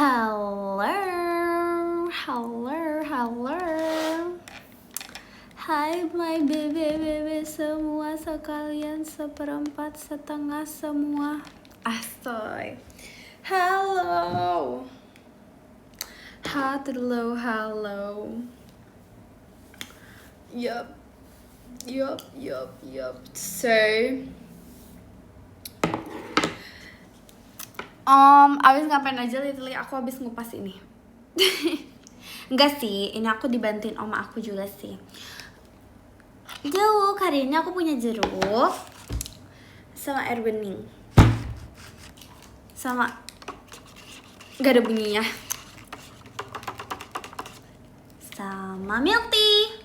Halo, halo, halo. Hai my bebe semua sekalian, seperempat, setengah semua. Astoy. Halo. Halo. Yup. So, abis ngapain aja? Literally aku abis ngupas ini. Enggak sih, ini aku dibantuin oma aku juga sih. Jeruk, hari ini aku punya jeruk sama air bening, sama gak ada bunyinya, sama milk tea.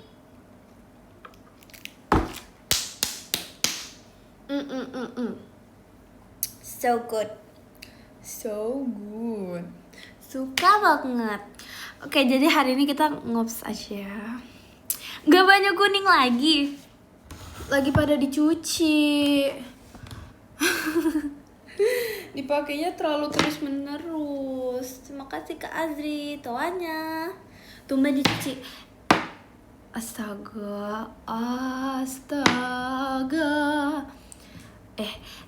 So good. Suka banget. Oke, jadi hari ini kita ngops aja. Gak banyak kuning lagi pada dicuci. Dipakainya terlalu terus menerus. Terima kasih Kak Azri, toanya tumben dicuci. Astaga.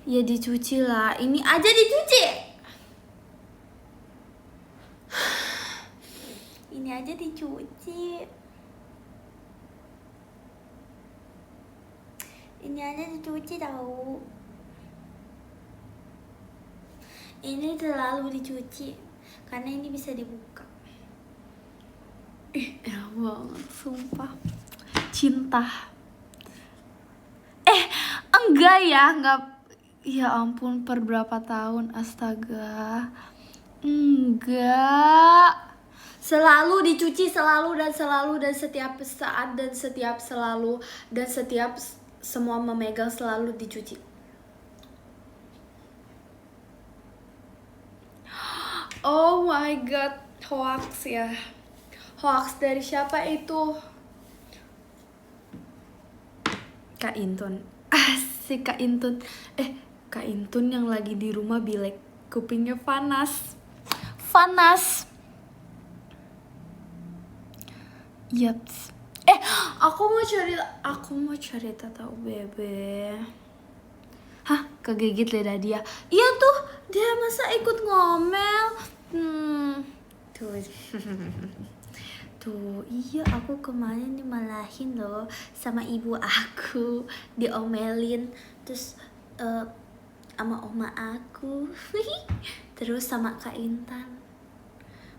Ya dicuci lah. Ini aja dicuci. Ini aja dicuci. Ini aja dicuci tahu. Ini terlalu dicuci karena ini bisa dibuka. Enak banget, sumpah. Cinta. Enggak ya, enggak. Ya ampun, per berapa tahun, astaga. Enggak. Selalu dicuci, selalu dan setiap saat dan setiap selalu dan setiap semua memegang selalu dicuci. Oh my god, hoax ya. Hoax dari siapa itu? Kak Intun. Asik Kak Intun. Kak Intun yang lagi di rumah bilek, kupingnya panas. Yaps. Aku mau cerita tau bebe. Hah, kegigit lidah dia. Iya tuh, dia masa ikut ngomel. Tuh, iya aku kemarin dimarahin loh sama ibu aku, diomelin, terus sama oma aku, terus sama Kak Intan.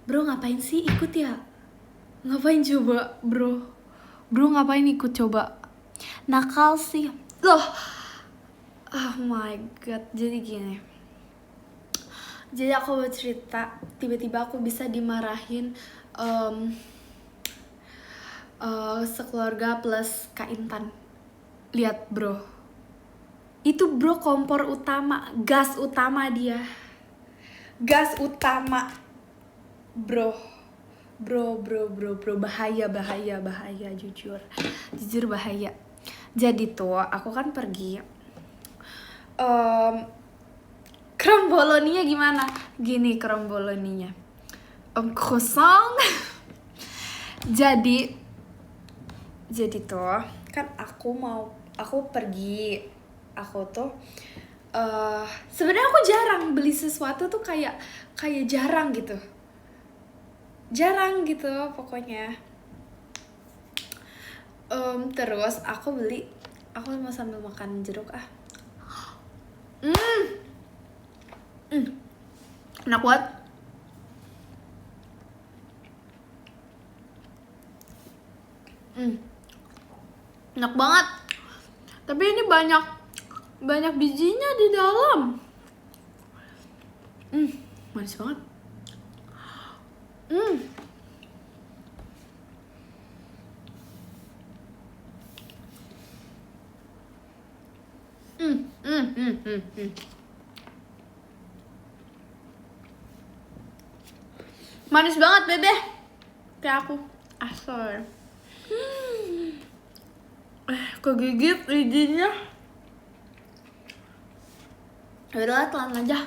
Bro ngapain sih ikut ya? Ngapain coba bro ngapain ikut coba? Nakal sih loh. Oh my god. Jadi gini, jadi aku mau cerita, tiba-tiba aku bisa dimarahin sekeluarga plus Kak Intan. Lihat bro, itu bro kompor utama, gas utama dia, gas utama bro, bahaya jujur bahaya. Jadi tuh aku kan pergi, kromboloninya gimana? Gini kromboloninya, kosong. jadi tuh kan aku pergi, aku tuh sebenarnya aku jarang beli sesuatu tuh, kayak jarang gitu pokoknya. Terus aku mau sambil makan jeruk enak banget. Enak banget, tapi ini banyak bijinya di dalam. Manis banget. Manis banget bebe, kayak aku. Asal kegigit lidinya. Yaudah telan aja.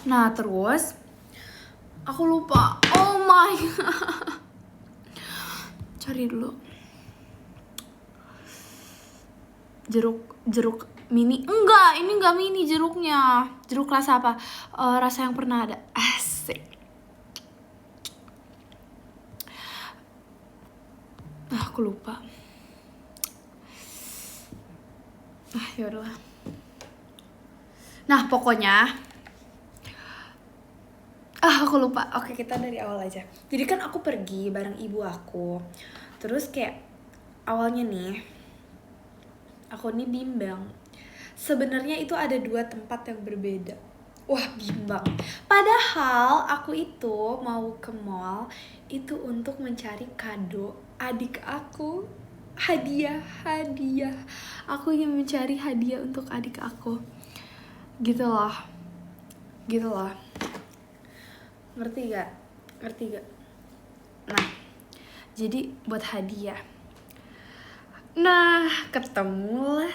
Nah terus aku lupa. Oh my god. Cari dulu. Jeruk mini. Enggak, ini enggak mini jeruknya. Jeruk rasa apa? Rasa yang pernah ada. Asik. Aku lupa. Yaudahlah. Nah pokoknya aku lupa. Oke, kita dari awal aja. Jadi kan aku pergi bareng ibu aku. Terus kayak awalnya nih aku nih bimbang. Sebenarnya itu ada 2 tempat yang berbeda. Wah, bimbang. Padahal aku itu mau ke mall itu untuk mencari kado adik aku. Hadiah. Aku ingin mencari hadiah untuk adik aku. Gitu loh. Ngerti gak? Nah, jadi buat hadiah. Nah, ketemulah.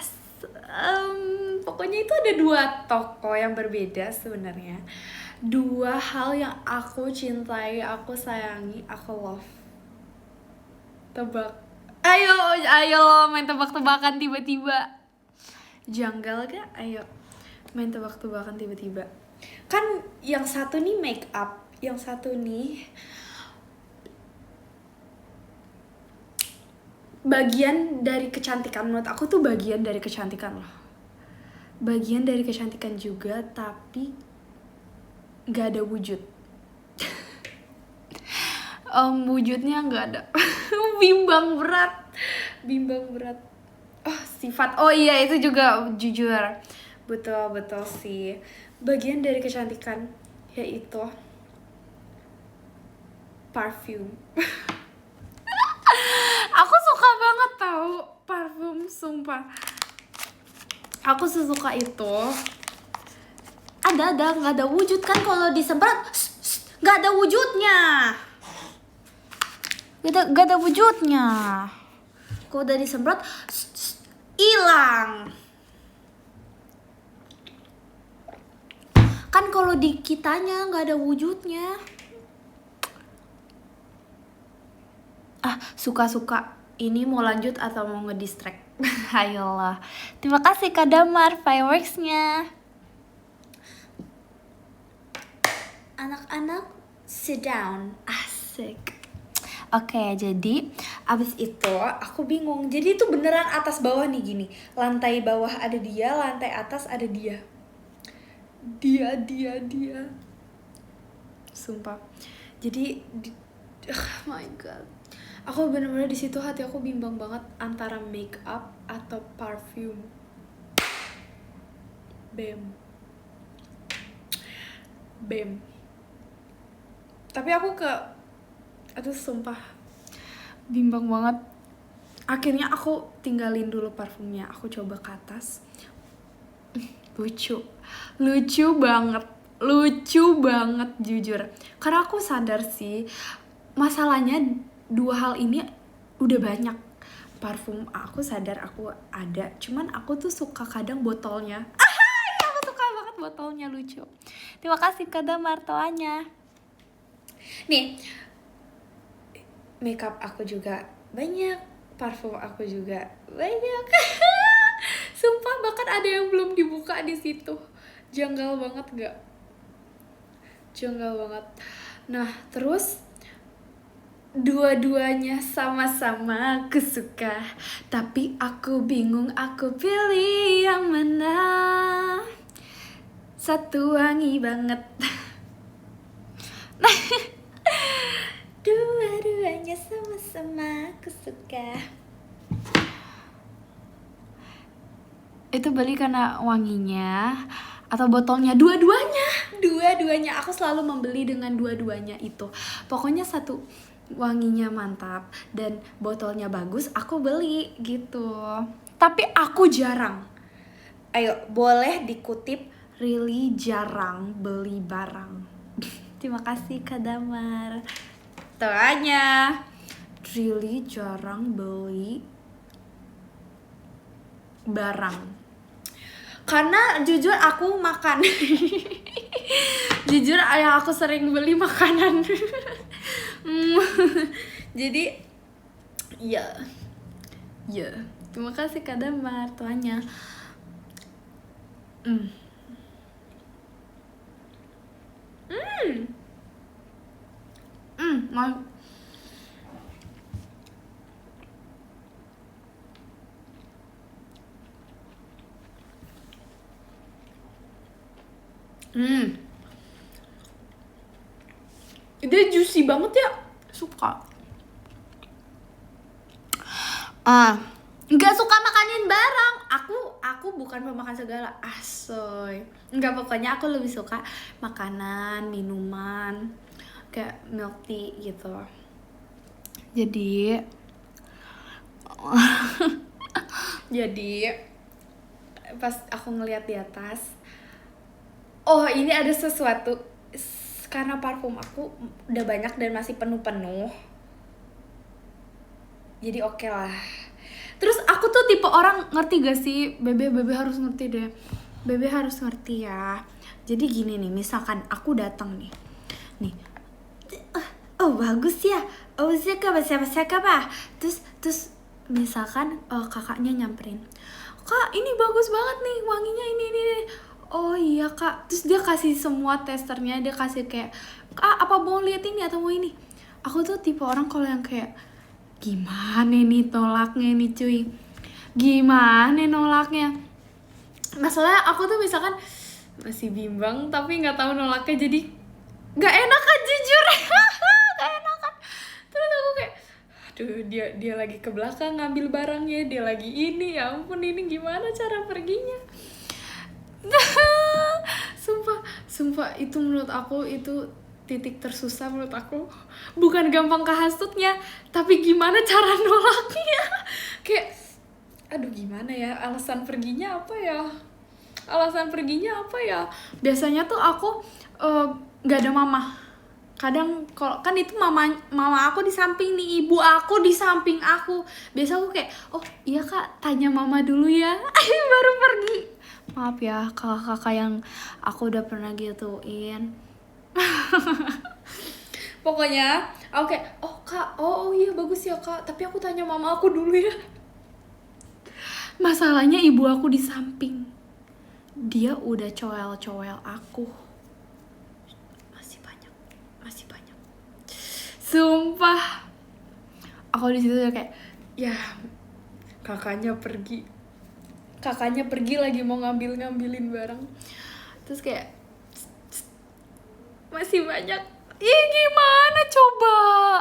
Pokoknya itu ada 2 toko yang berbeda sebenarnya. 2 hal yang aku cintai, aku sayangi, aku love. Tebak. Ayo main tebak-tebakan tiba-tiba. Janggal gak? Ayo main tebak-tebakan tiba-tiba. Kan yang satu nih make up, yang satu nih bagian dari kecantikan. Menurut aku tuh bagian dari kecantikan loh. Bagian dari kecantikan juga, tapi gak ada wujud. Wujudnya gak ada. Bimbang berat. Oh, sifat. Oh iya, itu juga jujur. Betul sih. Bagian dari kecantikan yaitu parfum. Aku suka banget tahu parfum, sumpah. Aku sesuka itu. Ada nggak ada wujud kan kalau disemprot, nggak ada wujudnya. Gak ada wujudnya. Kalau udah disemprot, hilang. Kan kalau di kitanya nggak ada wujudnya. Suka-suka. Ini mau lanjut atau mau ngedistract? Ayolah. Terima kasih Kak Damar fireworksnya. Anak-anak sit down. Asik. Oke, jadi abis itu aku bingung. Jadi itu beneran atas bawah nih gini. Lantai bawah ada dia, lantai atas ada dia. Dia. Sumpah. Jadi oh my god. Aku bener-bener di situ hati aku bimbang banget antara make up atau parfum. Bam. Tapi aku aduh sumpah bimbang banget. Akhirnya aku tinggalin dulu parfumnya. Aku coba ke atas. Lucu banget jujur. Karena aku sadar sih masalahnya 2 hal ini udah banyak. Parfum aku sadar aku ada, cuman aku tuh suka kadang botolnya. Aku suka banget botolnya, lucu. Terima kasih Kak Martoanya. Nih, makeup aku juga banyak, parfum aku juga banyak. Sumpah bahkan ada yang belum dibuka di situ. Janggal banget gak? Janggal banget. Nah, terus dua-duanya sama-sama aku suka, tapi aku bingung aku pilih yang mana. Satu wangi banget. Dua-duanya sama-sama aku suka. Itu beli karena wanginya atau botolnya? Dua-duanya. Aku selalu membeli dengan dua-duanya itu. Pokoknya satu wanginya mantap dan botolnya bagus, aku beli gitu. Tapi aku jarang. Ayo, boleh dikutip, really jarang beli barang. Terima kasih Kak Damar. Tanya, really jarang beli barang. Karena jujur aku makan Jujur ayah aku sering beli makanan. Jadi ya terima kasih Kak Damar tuanya. Mau dia juicy banget ya, suka. Nggak suka makanin barang. Aku bukan pemakan segala, asoy. Nggak, pokoknya aku lebih suka makanan, minuman, kayak milk tea gitu. Jadi pas aku ngeliat di atas, oh ini ada sesuatu. Karena parfum aku udah banyak dan masih penuh-penuh, jadi oke lah. Terus aku tuh tipe orang, ngerti gak sih? Bebe harus ngerti deh. Bebe harus ngerti ya. Jadi gini nih, misalkan aku datang nih. Oh bagus ya. Oh siapa? Terus misalkan kakaknya nyamperin. Kak ini bagus banget nih, wanginya ini. Oh iya kak. Terus dia kasih semua testernya, dia kasih kayak, Kak apa mau lihat ini atau mau ini? Aku tuh tipe orang kalau yang kayak, gimana nih tolaknya nih cuy, gimana nolaknya. Masalahnya aku tuh misalkan masih bimbang tapi nggak tahu nolaknya, jadi nggak enakan jujur. Nggak enakan. Terus aku kayak, aduh dia lagi ke belakang ngambil barangnya, dia lagi ini, ya ampun ini gimana cara perginya. Sumpah itu menurut aku itu titik tersusah menurut aku. Bukan gampang kehasutnya, tapi gimana cara nolaknya. Kayak aduh gimana ya, alasan perginya apa ya. Biasanya tuh aku gak ada mama. Kadang kalau kan itu mama aku di samping nih, ibu aku di samping aku. Biasa aku kayak, oh iya kak, tanya mama dulu ya. Baru pergi. Maaf ya kakak-kakak yang aku udah pernah gituin. Pokoknya aku kayak, oh kak, oh iya bagus ya kak, tapi aku tanya mama aku dulu ya. Masalahnya ibu aku di samping, dia udah coel aku. Masih banyak. Sumpah, aku di situ udah kayak, ya kakaknya pergi lagi mau ngambilin barang. Terus kayak masih banyak.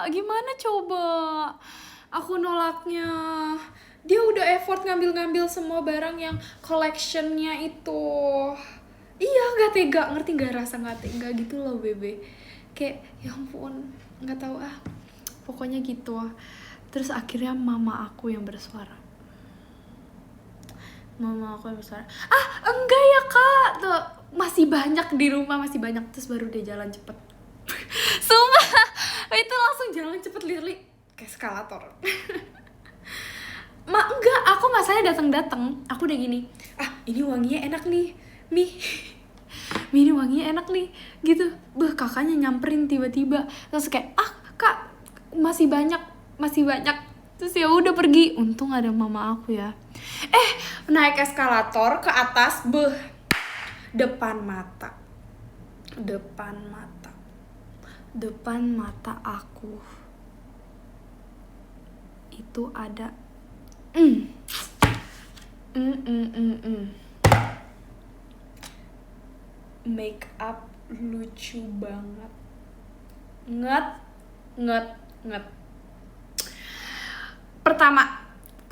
Gimana coba aku nolaknya. Dia udah effort ngambil semua barang yang collectionnya itu. Iya gak tega, ngerti gak rasa gak tega gitu loh bebe. Kayak ya ampun, gak tahu pokoknya gitu. Terus akhirnya mama aku yang bersuara. Enggak ya kak, tuh masih banyak di rumah, masih banyak. Terus baru dia jalan cepet. Sumpah itu langsung jalan cepet, literally kayak eskalator. Enggak, aku masanya datang aku udah gini, ini wanginya enak nih Mi, ini wanginya enak nih gitu. Kakaknya nyamperin tiba-tiba, terus kayak kak masih banyak. Terus ya udah pergi. Untung ada mama aku ya. Naik eskalator ke atas, depan mata aku itu ada make up lucu banget, nget.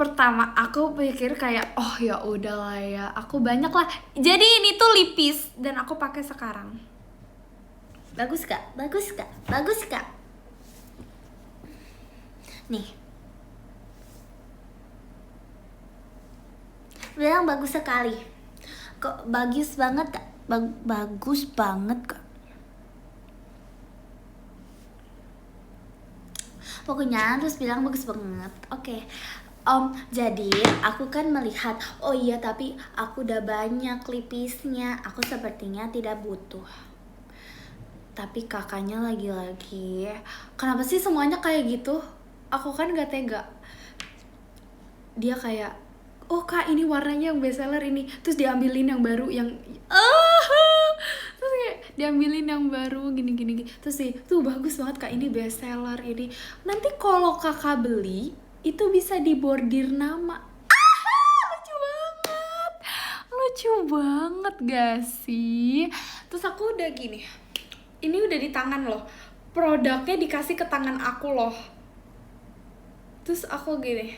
Pertama aku pikir kayak, oh ya udahlah ya, aku banyak lah. Jadi ini tuh lipis dan aku pakai sekarang. Bagus kak. Nih. Bilang bagus sekali. Kok bagus banget kak? Bagus banget kak. Pokoknya terus bilang bagus banget. Oke. Jadi aku kan melihat, oh iya tapi aku udah banyak lipisnya, aku sepertinya tidak butuh. Tapi kakaknya lagi-lagi, kenapa sih semuanya kayak gitu? Aku kan gak tega. Dia kayak, oh kak ini warnanya yang bestseller ini, terus diambilin yang baru yang terus kayak diambilin yang baru gini. Terus sih tuh bagus banget kak, ini bestseller ini. Nanti kalau kakak beli itu bisa dibordir nama. Lucu banget gak sih? Terus aku udah gini, ini udah di tangan loh, produknya dikasih ke tangan aku loh. Terus aku gini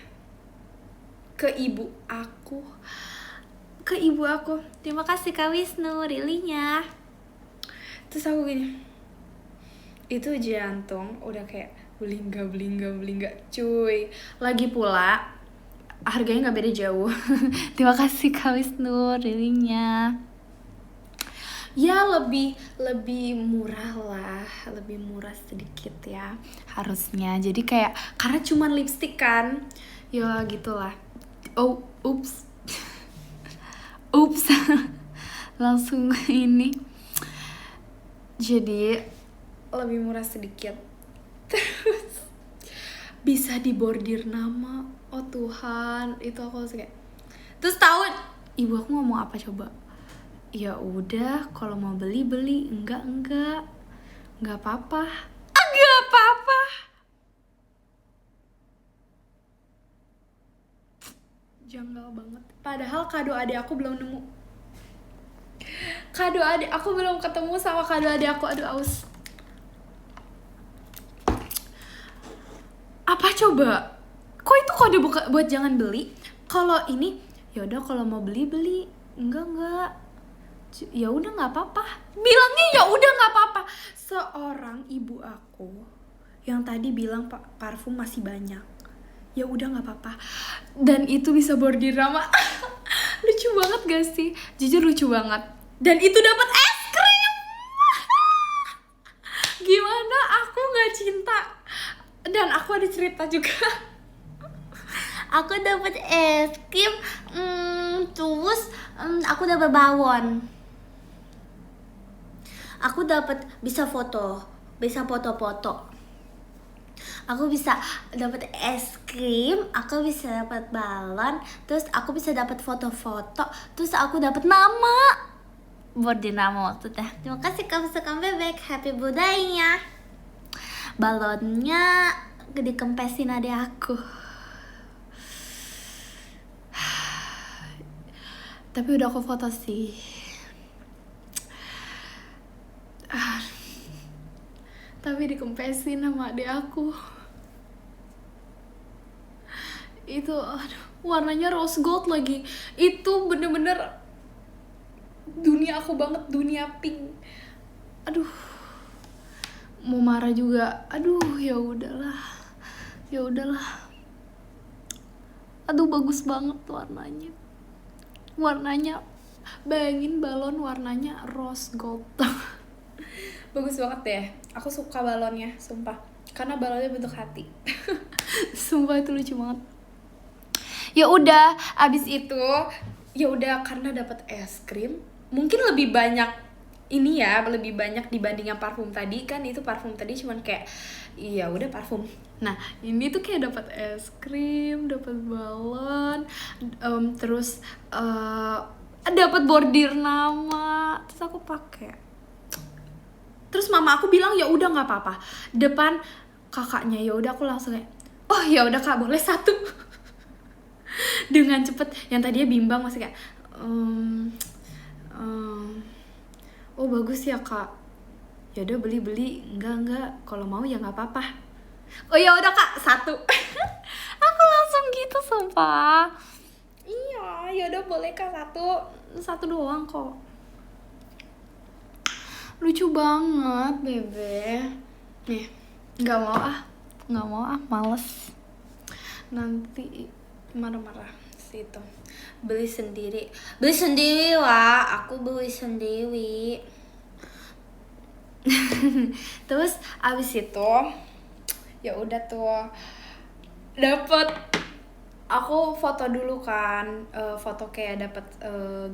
ke ibu aku, terima kasih Kak Wisnu, rilinya. Terus aku gini, itu jantung udah kayak belingga cuy. Lagi pula harganya nggak beda jauh. Terima kasih Kak Wisnu, rilinya. Ya lebih murah lah, lebih murah sedikit ya harusnya. Jadi kayak karena cuman lipstick kan, ya gitulah. Oh ups langsung ini. Jadi lebih murah sedikit. Terus bisa dibordir nama. Oh Tuhan, itu aku kayak. Terus tahu ibu aku ngomong apa coba? Ya udah, kalau mau beli, enggak apa-apa. Enggak apa-apa. Janggal banget. Padahal kado adik aku belum nemu. Kado adik aku belum ketemu sama kado adik aku. Aduh aus. Apa coba? Kok itu kode buat jangan beli? Kalau ini, ya udah kalau mau beli. Enggak. Ya udah nggak apa-apa, bilangnya ya udah nggak apa-apa. Seorang ibu aku yang tadi bilang parfum masih banyak, ya udah nggak apa-apa, dan itu bisa bordir nama. Lucu banget gak sih? Jujur lucu banget. Dan itu dapat es krim. Gimana aku nggak cinta? Dan aku ada cerita juga. Aku dapat es krim, terus aku dapat bawon. Aku dapat bisa foto. Aku bisa dapat es krim, aku bisa dapat balon, terus aku bisa dapat foto-foto, terus aku dapat nama. Bordir nama maksudnya. Terima kasih Kamsakam Bebek, happy budaya. Balonnya dikempesin adik aku. Tapi udah aku foto sih. Tapi dikempesin sama adik aku. Itu aduh, warnanya rose gold lagi. Itu bener-bener dunia aku banget, dunia pink. Aduh, mau marah juga. Aduh, ya udahlah. Aduh, bagus banget warnanya. Bayangin balon warnanya rose gold. Bagus banget deh. Aku suka balonnya, sumpah. Karena balonnya bentuk hati. Sumpah itu lucu banget. Ya udah, abis itu ya udah karena dapat es krim, mungkin lebih banyak ini ya, lebih banyak dibanding yang parfum tadi kan. Itu parfum tadi cuman kayak iya udah parfum. Nah, ini tuh kayak dapat es krim, dapat balon, terus dapat bordir nama. Terus aku pakai. Terus mama aku bilang ya udah nggak apa-apa. Depan kakaknya, ya udah aku langsung kayak, oh ya udah kak, boleh satu. Dengan cepet. Yang tadinya bimbang masih kayak, oh bagus ya kak. Ya udah beli. Enggak. Kalau mau ya nggak apa-apa. Oh ya udah kak, satu. Aku langsung gitu sumpah. Iya, ya udah boleh kak, satu doang kok. Lucu banget bebe. Nih, nggak mau ah, males. Nanti marah-marah situ. Beli sendiri lah, aku beli sendiri. Terus abis itu ya udah tuh dapet. Aku foto dulu kan, foto kayak dapat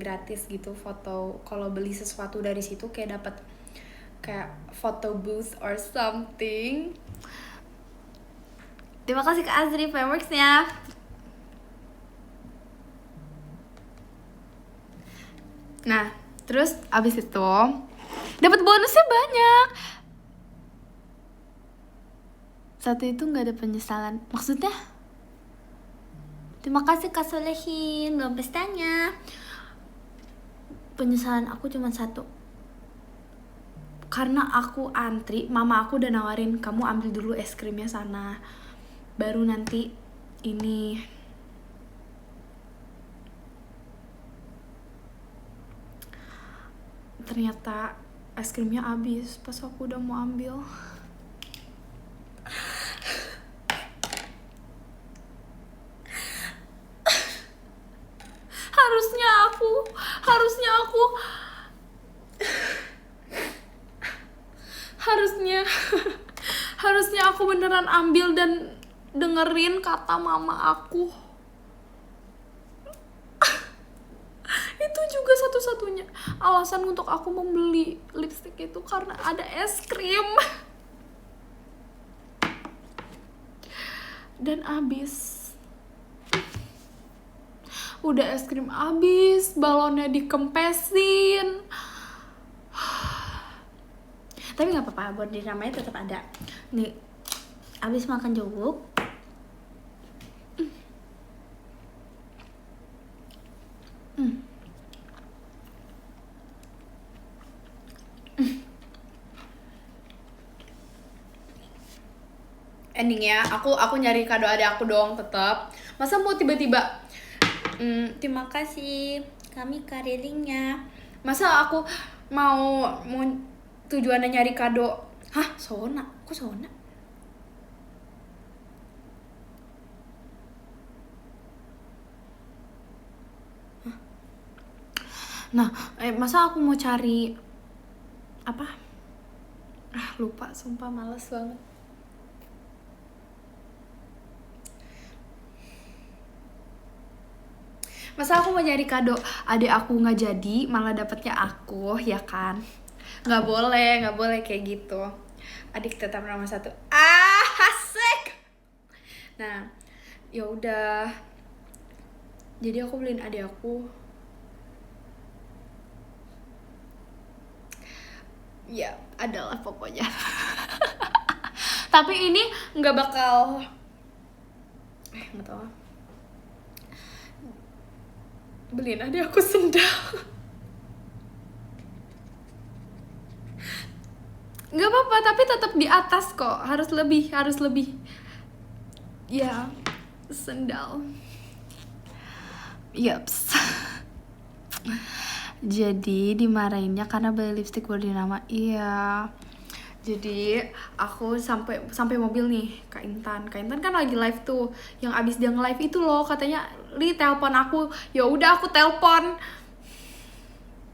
gratis gitu, foto kalau beli sesuatu dari situ kayak dapat kayak photo booth or something. Terima kasih ke Azri Frameworks-nya. Nah, terus abis itu dapat bonusnya banyak. Satu itu nggak ada penyesalan. Maksudnya? Terima kasih Kak Solehin, belum pestanya. Penyesalan aku cuma satu. Karena aku antri, mama aku udah nawarin, kamu ambil dulu es krimnya sana, baru nanti ini. Ternyata es krimnya habis pas aku udah mau ambil. Harusnya aku beneran ambil dan dengerin kata mama aku. Itu juga satu-satunya alasan untuk aku membeli lipstick itu, karena ada es krim. Dan habis. Udah es krim habis, balonnya dikempesin. Tapi nggak apa-apa, buat di namanya tetap ada. Nih, abis makan jeruk. Endingnya aku nyari kado adik aku dong tetap. Masa mau tiba-tiba Terima kasih kami karilingnya. Masa aku mau tujuannya nyari kado. Hah, Sona? Kok Sona? Hah? Nah, masa aku mau cari apa? Lupa, sumpah males banget. Masa aku mau nyari kado adik aku nggak jadi, malah dapetnya aku, ya kan? Nggak boleh kayak gitu. Adik tetap nomor satu. Asik. Nah, ya udah. Jadi aku beliin adik aku. Ya, adalah pokoknya. Tapi ini nggak bakal. Nggak tahu. Beliin adik aku sendal. Nggak apa-apa, tapi tetap di atas kok. Harus lebih. Ya, sendal. Yaps. Jadi dimarahinnya karena beli lipstick bernama. Iya. Jadi aku sampai mobil nih Kak Intan kan lagi live tuh. Yang abis dia nge-live itu loh, katanya Li telepon aku. Ya udah aku telepon.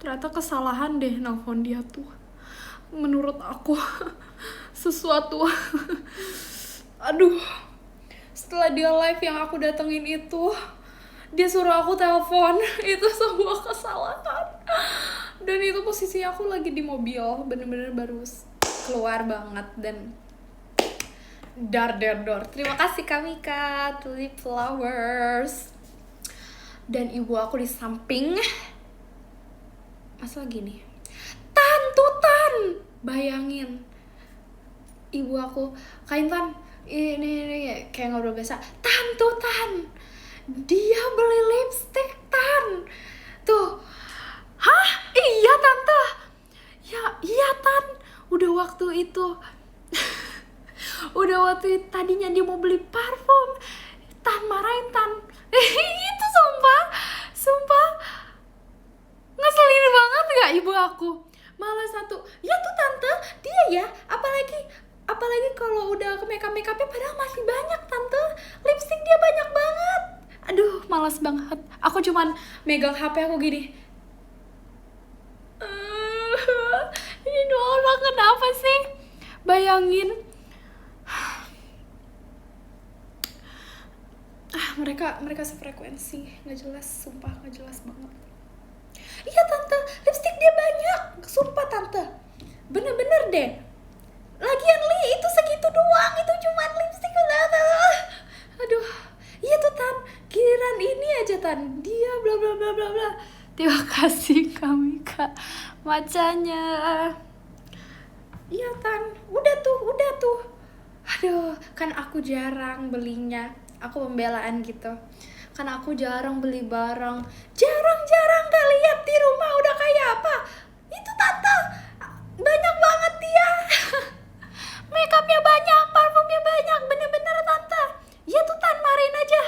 Ternyata kesalahan deh nelfon dia tuh. Menurut aku sesuatu. Aduh. Setelah dia live yang aku datengin itu, dia suruh aku telepon. Itu sebuah kesalahan. Dan itu posisi aku lagi di mobil, bener-bener baru keluar banget. Dan dar. Terima kasih Kamika, Tulip Flowers. Dan ibu aku di samping. Masa gini, Tan, bayangin ibu aku, Kak Intan, ini kayak ngobrol biasa. Tan, dia beli lipstick, Tan. Tuh. Hah? Iya Tante. Ya, iya Tan. Udah waktu itu tadinya dia mau beli parfum, Tan marahin Tan. Itu sumpah ngeselin banget gak ibu aku. Malah satu, ya tuh Tante, dia ya, apalagi kalau udah ke make-upnya padahal masih banyak Tante, lipstick dia banyak banget. Aduh, malas banget. Aku cuman megang HP aku gini. Ini dua orang kenapa sih? Bayangin. Mereka sefrekuensi, nggak jelas, sumpah nggak jelas banget. Iya Tante, lipstick dia banyak, sumpah Tante. bener-bener deh. Lagian Li, itu segitu doang, itu cuman lipstick. Aduh, iya tuh Tan, giliran ini aja Tan, dia bla bla bla bla bla. Terima kasih kami Kak macanya. Iya Tan, udah tuh. Aduh, kan aku jarang belinya, aku pembelaan gitu. Kan aku jarang beli barang, jarang gak lihat di rumah udah kayak apa. Itu Tante, banyak banget dia. Makeupnya banyak, parfumnya banyak, bener-bener Tante. Iya tuh Tan, marahin aja.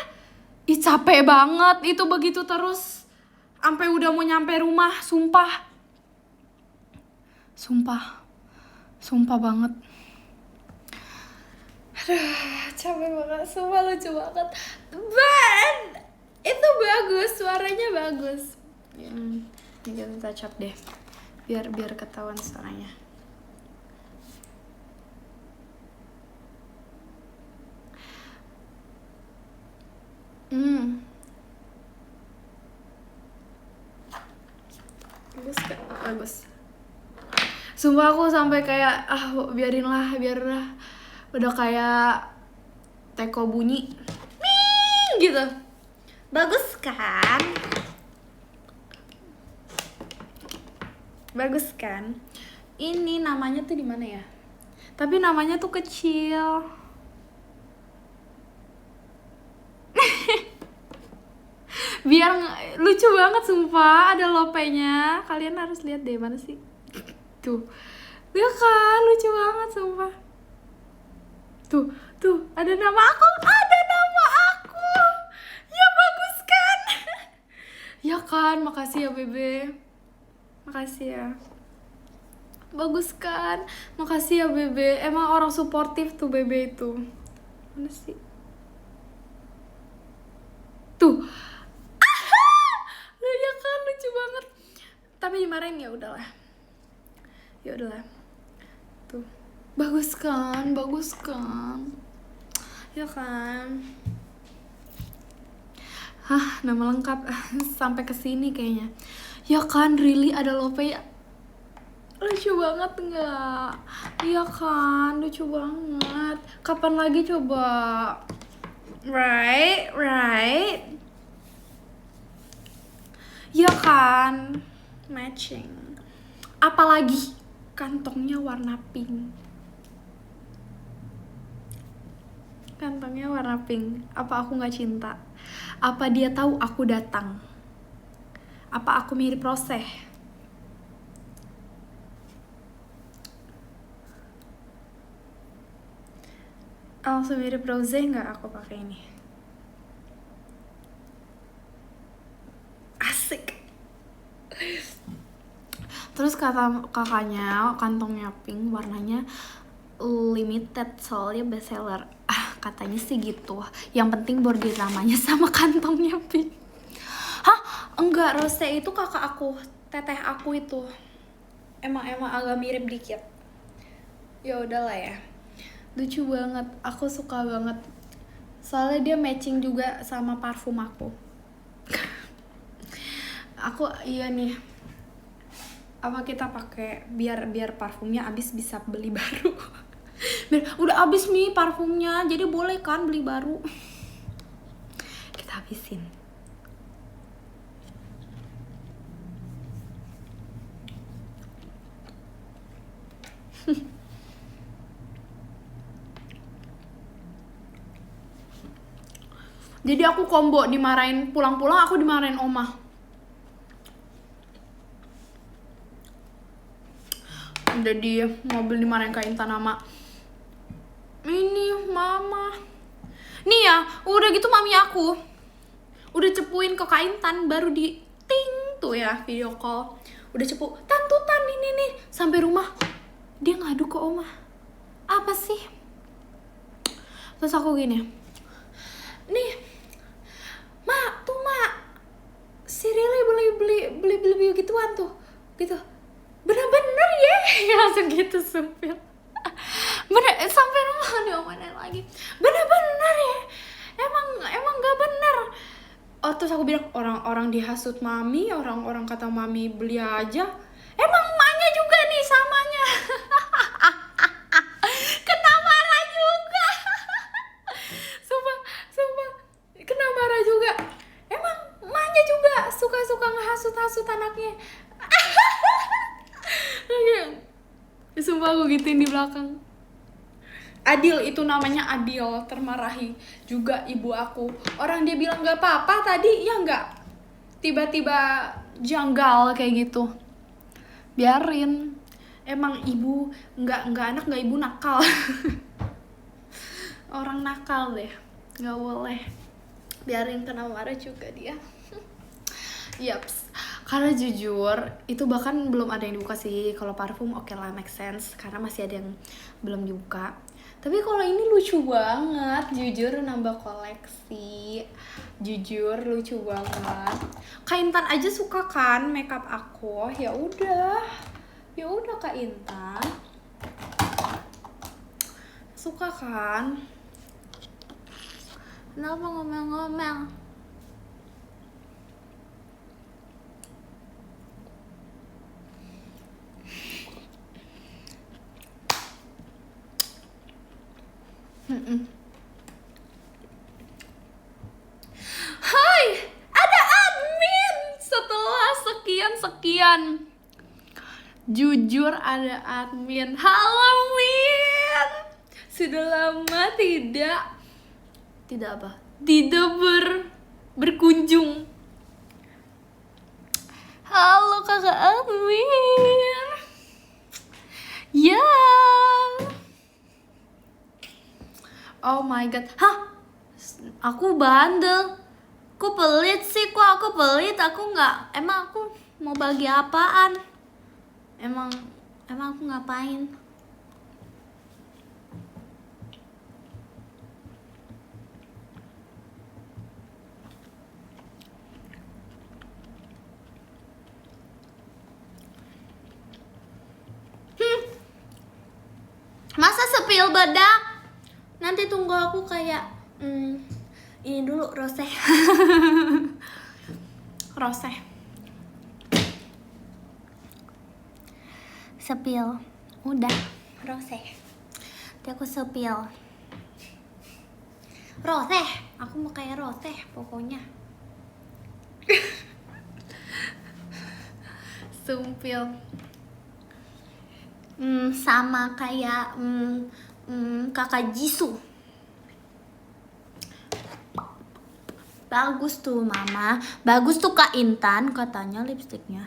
Ih capek banget itu begitu terus. Sampai udah mau nyampe rumah, sumpah banget. Aduh, capek banget, sumpah lucu banget. But itu bagus, suaranya bagus. Ini kita touch up deh, biar ketahuan suaranya. Bagus kan? Bagus. Sumpah aku sampai kayak biarlah. Udah kayak teko bunyi. Ming gitu. Bagus kan? Ini namanya tuh di mana ya? Tapi namanya tuh kecil. Biar lucu banget sumpah, ada lopenya. Kalian harus lihat deh, mana sih? Tuh. Ya kan, lucu banget sumpah. Tuh, ada nama aku. Ya bagus kan? Ya kan, makasih ya Bebe. Makasih ya. Bagus kan? Makasih ya Bebe. Emang orang suportif tuh Bebe itu. Mana sih? Tuh. Ya kan, lucu banget. Tapi dimarahin ya udahlah. Tuh. Bagus kan? Ya kan? Nama lengkap sampai kesini kayaknya. Ya kan, really ada lope ya. Lucu banget nggak? Iya kan, lucu banget. Kapan lagi coba? Right? Ya kan, matching. Apalagi kantongnya warna pink. Apa aku nggak cinta? Apa dia tahu aku datang? Apa aku mirip Rose? Langsung mirip Rose nggak aku pakai ini? Asik. Terus kata kakaknya kantongnya pink, warnanya limited soalnya bestseller. Katanya sih gitu. Yang penting bordir namanya sama kantongnya pink. Enggak, Rose itu kakak aku, teteh aku itu. Emang agak mirip dikit. Ya udahlah ya. Lucu banget, aku suka banget. Soalnya dia matching juga sama parfum aku. Iya nih. Apa kita pakai biar parfumnya habis bisa beli baru. Udah habis nih parfumnya, jadi boleh kan beli baru. Kita habisin. Jadi aku combo, dimarahin pulang-pulang, aku dimarahin oma. Udah di mobil dimarahin Kak Intan sama ini mama. Nih ya, udah gitu mami aku udah cepuin ke Kak Intan, baru di ting tuh ya video call. Udah cepu, Tan ini nih. Sampai rumah dia ngadu ke oma. Apa sih? Terus aku gini, nih Mak, si Rili beli gituan tuh, gitu. Bener-bener ya, langsung gitu supir. Bener, sampai rumah diomelin lagi. Bener-bener ya, emang gak bener. Terus aku bilang, orang dihasut mami, orang kata mami beli aja. Emang emaknya juga nih samanya. Sumpah aku gituin di belakang. Adil, itu namanya Adil, termarahi juga ibu aku. Orang dia bilang gak apa-apa tadi, ya nggak? Tiba-tiba janggal kayak gitu. Biarin. Emang ibu nggak anak nggak ibu nakal. Orang nakal deh, nggak boleh. Biarin kena marah juga dia. Yaps. Karena jujur itu bahkan belum ada yang dibuka sih. Kalau parfum oke lah, make sense karena masih ada yang belum dibuka. Tapi kalau ini lucu banget, jujur nambah koleksi. Jujur lucu banget. Kak Intan aja suka kan makeup aku. Ya udah Kak Intan. Suka kan? Kenapa ngomel-ngomel? Hai, ada admin setelah sekian. Jujur ada admin. Halo Min. Sudah lama tidak apa? Tidak berkunjung. Halo kakak admin. Ya. Oh my god. Hah? Aku bandel. Kok pelit sih? Kok aku pelit? Aku nggak. Emang aku mau bagi apaan? Emang aku ngapain? Masa sepil bedak? Nanti tunggu aku kayak ini dulu rose. Rose. Sepil. Udah, rose. Nanti aku sepil. Rose. Aku mau kayak rose pokoknya. Sumpil. Sama kayak kakak Jisoo. Bagus tuh mama, bagus tuh Kak Intan katanya lipstiknya.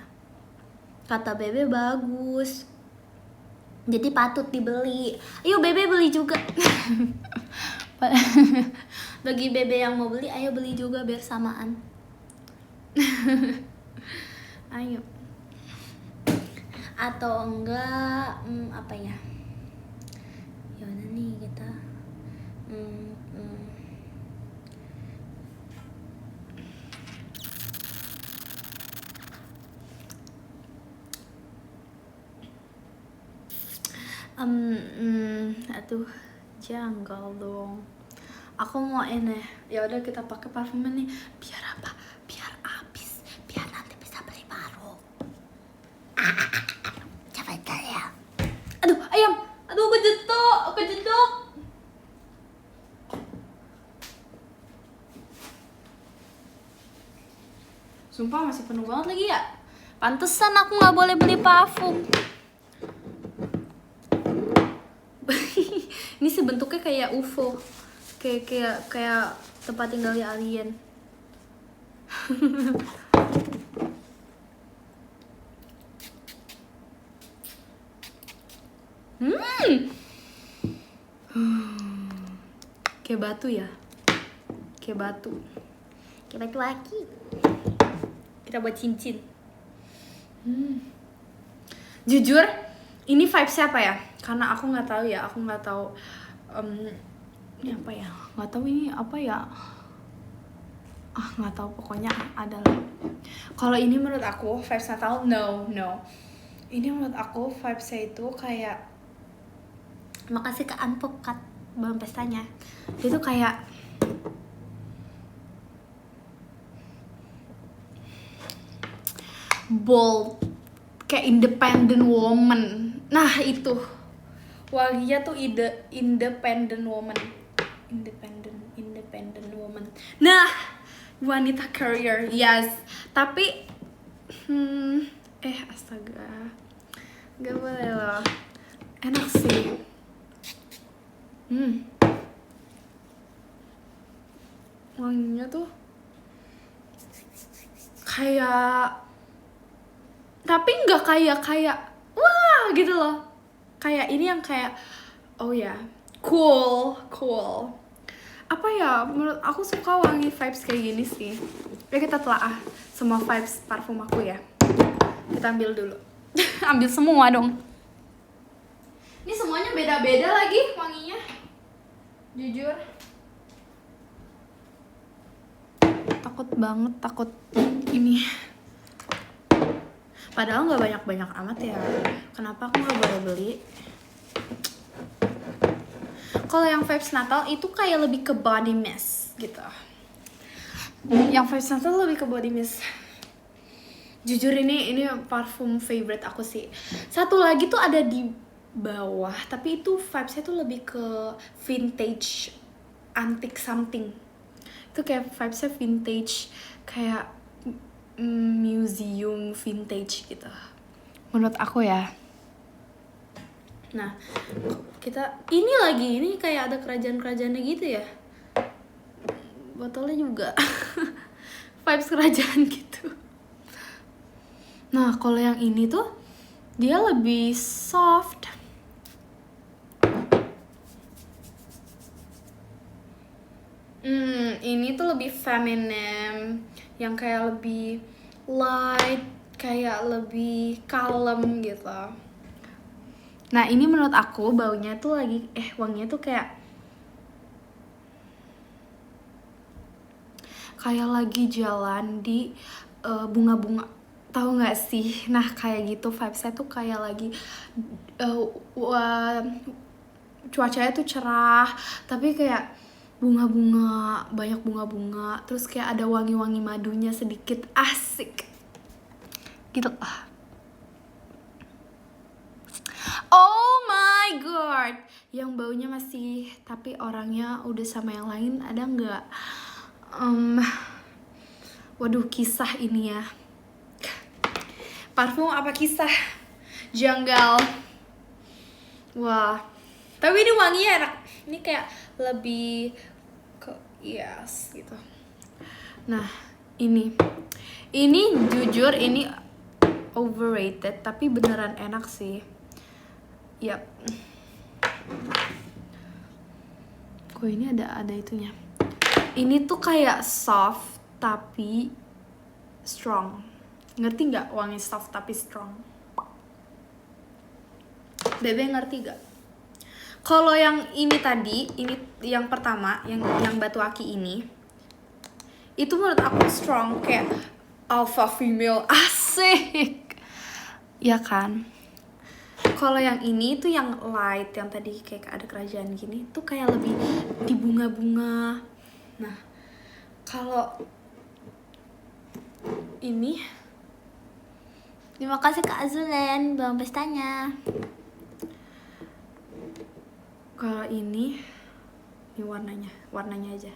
Kata Bebe bagus, jadi patut dibeli. Ayo Bebe beli juga. Bagi Bebe yang mau beli, ayo beli juga biar samaan. Ayo. Atau enggak apa ya? Yaudah nih kita aduh janggal dong. Aku mau ini. Ya udah kita pakai parfum ini. Biar apa? Biar habis. Biar nanti bisa beli baru. Cepet ya. Aduh ayam. Aduh kejedok. Sumpah masih penuh banget lagi ya. Pantesan aku nggak boleh beli parfum. Ini sih bentuknya kayak UFO, kayak tempat tinggalnya alien. Kayak batu ya, kayak batu laki-laki. Kita buat cincin. Jujur, ini vibe siapa ya? Karena aku nggak tahu ya, ini apa ya? Nggak tahu ini apa ya? Nggak tahu, pokoknya adalah. Kalau ini menurut aku vibes Natal, no. Ini menurut aku vibesnya itu kayak makasih ke Anpokat belum pestanya. Itu kayak bold, kayak independent woman. Nah itu Wagia tuh independent woman. Independent woman. Nah, wanita career, yes. Tapi astaga, gak boleh loh. Enak sih. Wanginya tuh kayak, tapi nggak kayak wah gitu loh. Kayak ini yang kayak oh ya, cool. Apa ya, menurut aku suka wangi vibes kayak gini sih. Ya kita telaah semua vibes parfum aku ya. Kita ambil dulu. Ambil semua dong. Ini semuanya beda-beda lagi wanginya. Jujur. Takut banget, takut ini. Padahal nggak banyak-banyak amat ya. Kenapa aku nggak boleh beli? Kalau yang vibes Natal itu kayak lebih ke body mist gitu. Yang vibes Natal lebih ke body mist. Jujur ini parfum favorite aku sih. Satu lagi tuh ada di bawah, tapi itu vibesnya tuh lebih ke vintage, antique something. Itu kayak vibesnya vintage, kayak museum vintage gitu. Menurut aku ya. Nah, ini kayak ada kerajaan-kerajaannya gitu ya. Botolnya juga vibes kerajaan gitu. Nah, kalau yang ini tuh dia lebih soft. Ini tuh lebih feminine, yang kayak lebih light, kayak lebih kalem gitu. Nah, ini menurut aku baunya tuh wanginya tuh kayak lagi jalan di bunga-bunga, tahu nggak sih? Nah, kayak gitu vibesnya tuh kayak lagi cuacanya tuh cerah, tapi kayak bunga-bunga, banyak bunga-bunga, terus kayak ada wangi-wangi madunya sedikit, asik gitu. Oh my god, yang baunya masih, tapi orangnya udah sama yang lain, ada nggak? Waduh, kisah ini ya. Parfum apa kisah? Janggal. Wah, tapi ini wanginya enak. Ini kayak lebih ke yes gitu. Nah, ini jujur ini overrated, tapi beneran enak sih. Yap. Kok ini ada itunya. Ini tuh kayak soft tapi strong. Ngerti nggak wangi soft tapi strong? Bebe ngerti gak? Kalau yang ini tadi, ini yang pertama, yang batu aki ini, itu menurut aku strong, kayak alpha female, asik, ya kan? Kalau yang ini tuh yang light, yang tadi kayak ada kerajaan gini, tuh kayak lebih di bunga-bunga. Nah, kalau ini, Terima kasih Kak Azulen, belum pestanya. kalau ini warnanya aja.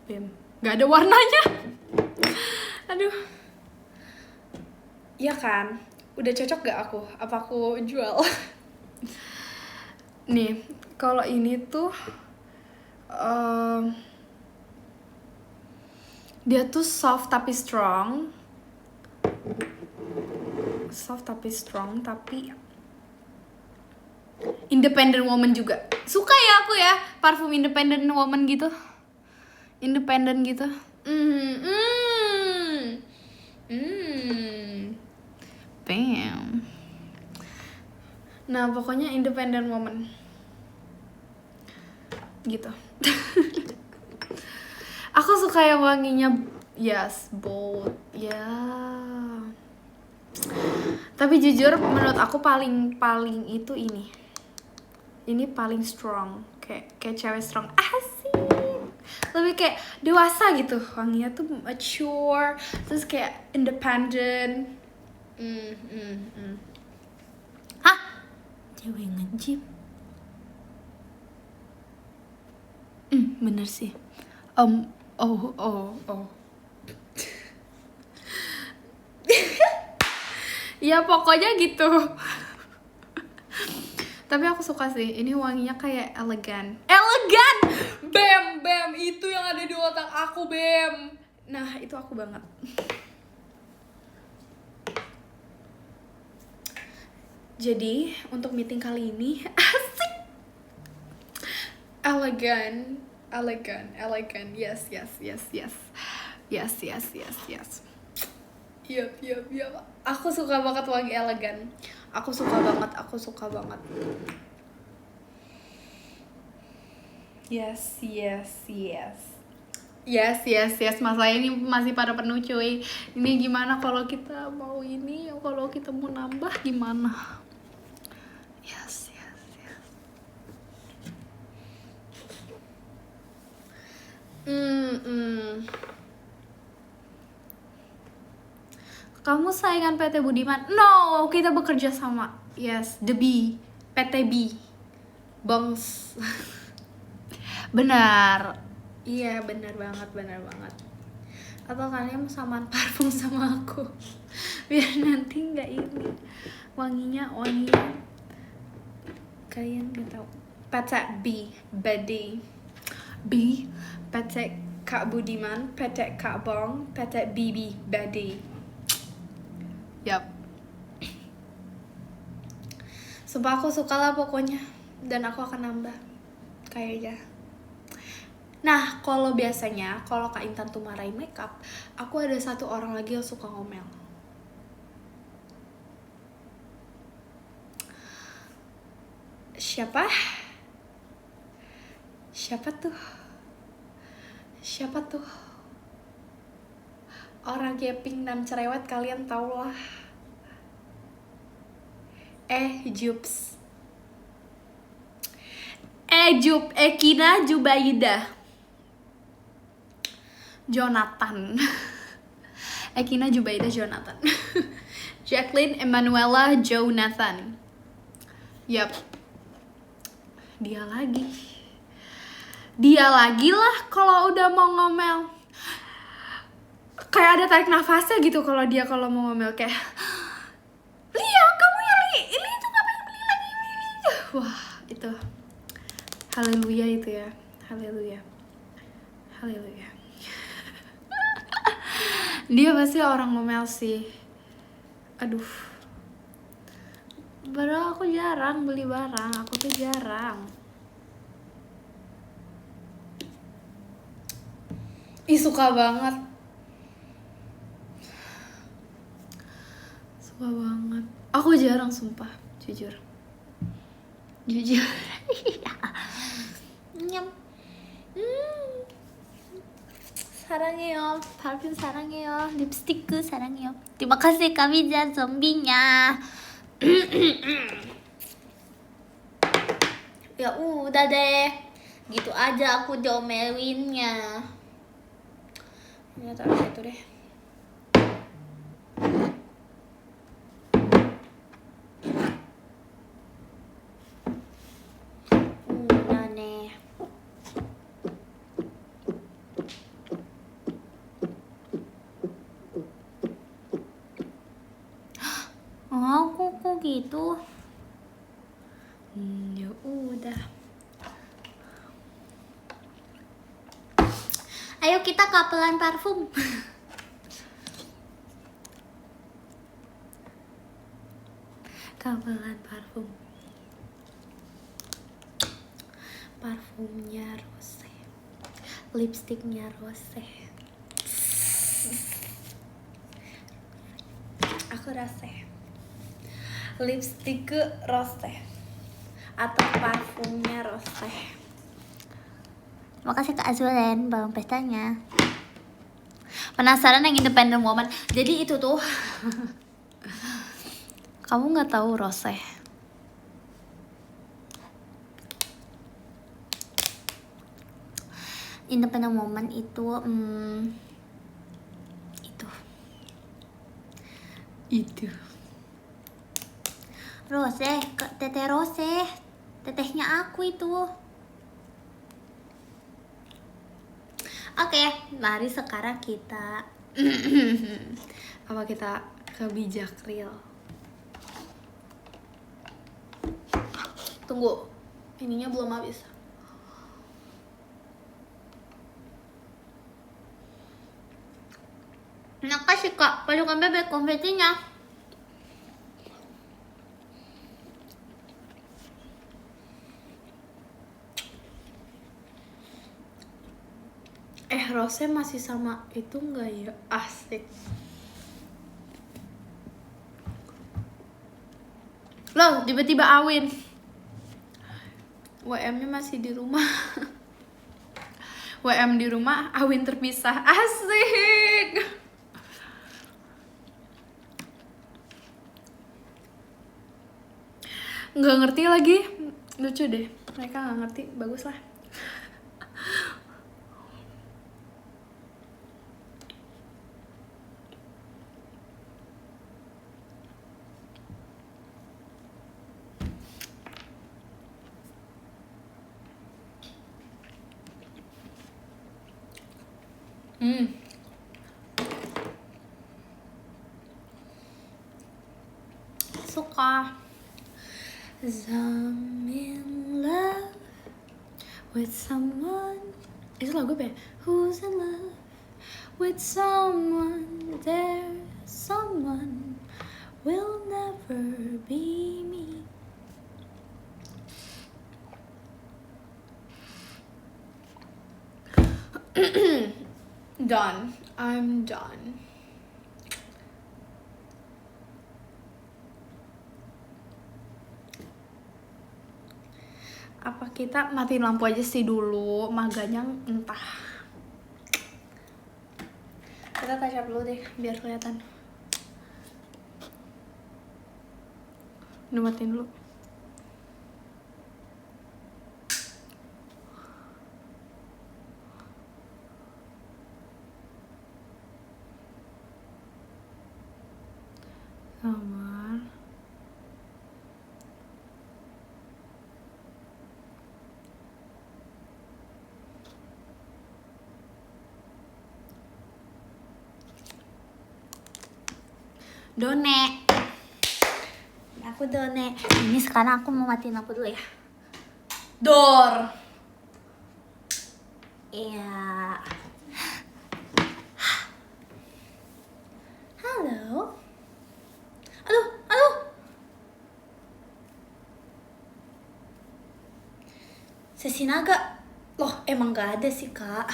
Bem, nggak ada warnanya. Aduh. Iya kan? Udah cocok gak aku? Apa aku jual? Nih, kalau ini tuh dia tuh soft tapi strong. Tapi independent woman juga. Suka ya aku ya parfum independent woman gitu. Independent gitu. Bam. Nah, pokoknya independent woman gitu. Aku suka yang wanginya yes, bold. Ya. Tapi jujur menurut aku paling itu ini. Ini paling strong, kayak cewek strong. Asik. Lebih kayak dewasa gitu. Wanginya tuh mature, terus kayak independent. Hah? Cewek ngejip. Bener sih. Ya pokoknya gitu. Tapi aku suka sih, ini wanginya kayak elegan. Elegan! Bem, Bem, itu yang ada di otak aku, Bem. Nah, itu aku banget. Jadi, untuk meeting kali ini, asik! Elegan, elegan, elegan. Yes. Yap. Aku suka banget wangi elegan. Aku suka banget. Yes. Masalah ini masih pada penuh cuy. Ini gimana kalau kita mau ini, kalau kita mau nambah gimana? Yes. Kamu saingan PT Budiman? No, kita bekerja sama. Yes, The B, PT B, Bongs. Benar. Iya, benar banget. Atau kalian mau samaan parfum sama aku? Biar nanti nggak ini wanginya kalian nggak tahu. PT B, Bedi. B, PT Kak Budiman, PT Kak Bong, PT BB, Bedi. Yap. Sumpah aku suka lah pokoknya. Dan aku akan nambah kayaknya. Nah, kalau biasanya kalau Kak Intan tuh marahin makeup, aku ada satu orang lagi yang suka ngomel. Siapa tuh? Orang gaping dan cerewet kalian tau lah. Ekina Jubaida Jonathan. Ekina Jubaida Jonathan. Jacqueline Emanuela Jonathan. Yap. Dia lagi lah kalau udah mau ngomel. Kayak ada tarik nafasnya gitu kalau mau ngomel kayak, Lia, kamu ya Li itu ngapain beli lagi? Wah, itu haleluya itu ya. Haleluya. Dia pasti orang ngomel sih. Aduh. Padahal aku jarang beli barang, aku tuh jarang. Ih, suka banget. Aku jarang sumpah, jujur. Nyam. 사랑해요. parfum 사랑해요. 립스틱 사랑해요. Terima kasih Kamiza zombinya. Ya udah deh. Gitu aja aku diomelinnya. Ini taruh itu deh. Kok gitu? Ya udah. Ayo kita kapelan parfum. Kapelan parfum. Parfumnya rose. Lipstiknya rose. Aku rose. Lipstik rose atau parfumnya rose. Makasih Kak Azulen bawang pestanya. Penasaran yang Independent Woman. Jadi itu tuh kamu nggak tahu rose? Independent Woman itu Rose, teteh Rose, tetehnya aku itu. Oke, mari sekarang kita kita ke bijak real. Tunggu, ininya belum habis. Nakasih kak, palukan bebek konfetinya. Rose masih sama itu nggak ya? Asik. Loh, tiba-tiba Awin. WM-nya masih di rumah. WM di rumah, Awin terpisah. Asik. Nggak ngerti lagi. Lucu deh. Mereka nggak ngerti. Bagus lah. Suka. I'm in love with someone. Itu lagu apa ya? Who's in love with someone? There's someone will never be me. Done. I'm done. Apa kita matiin lampu aja sih dulu, maganya entah. Kita touch up dulu deh biar kelihatan. Udah matiin dulu. Sabar. Done. Aku Done. Ini sekarang aku mau matiin lampu dulu ya. Dor. Iya. Halo. Aduh. Sesi naga. Loh, emang gak ada sih, Kak.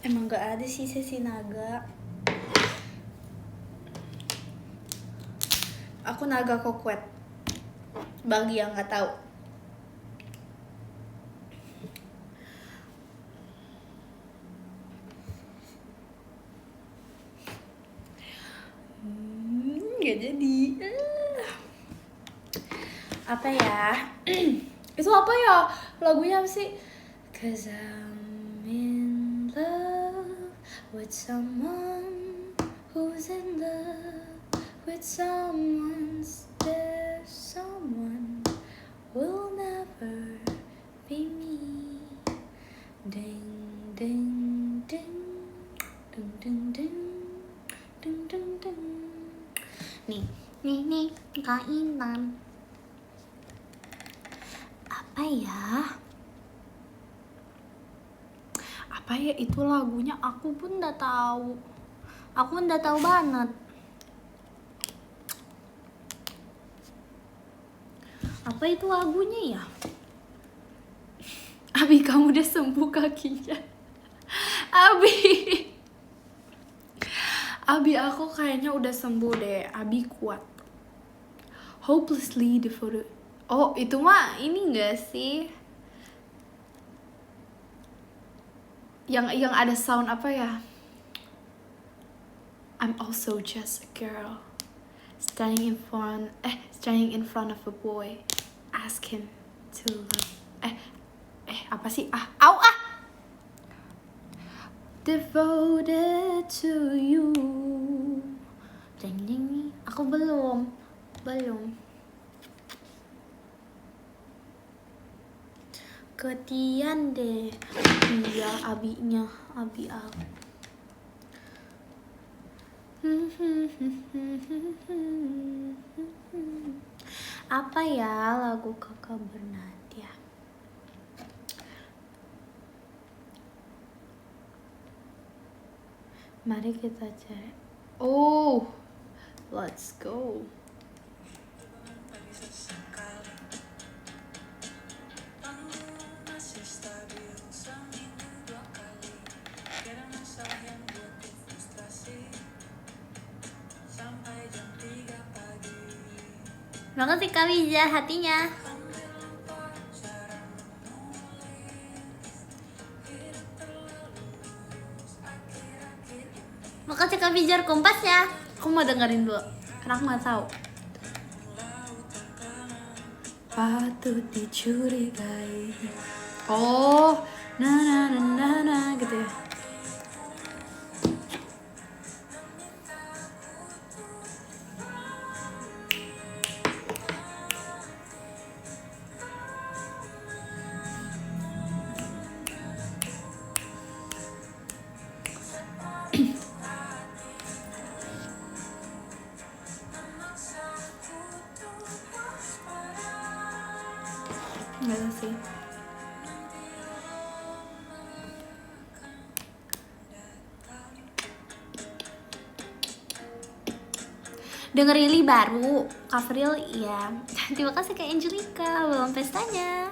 Emang gak ada sih sesi naga. Aku naga kokwet. Bagi yang nggak tahu. Nggak jadi. Apa ya? Itu apa ya? Lagunya apa sih? 'Cause I'm in love with someone who's in love with someone. There's someone will never be me. Ding ding ding ding ding ding ding ding ding. Nih, kainan. Apa ya? Apa ya itu lagunya? Aku pun nggak tahu. Aku nggak tahu banget. Apa itu lagunya ya? Abi, kamu udah sembuh kakinya. Abi, aku kayaknya udah sembuh deh. Abi kuat. Hopelessly devoted. Oh, itu mah ini enggak sih? Yang ada sound apa ya? I'm also just a girl standing in front of a boy. Ask him to love. Apa sih? Devoted to you. Ding. Aku belum. Ketian deh. Iya, Abi aku. Apa ya lagu Kakak Bernadya? Mari kita cari. Oh, let's go. Makasih Kak Wija hatinya. Makasih Kak Wijar kompasnya. Aku mau dengerin dulu, karena aku nggak tahu. Patut dicurigai. Oh, na na na na na gitu ya. Enggak tahu sih. Denger Lili baru, coveril iya. Terima kasih Kak Angelica, belum pestanya.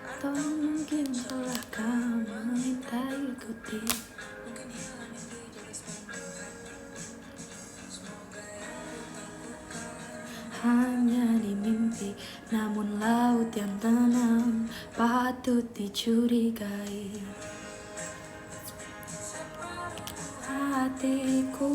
Atau mungkin telah kamu minta ikuti. Hanya di mimpi, namun laut yang tenang patut dicurigai. Hatiku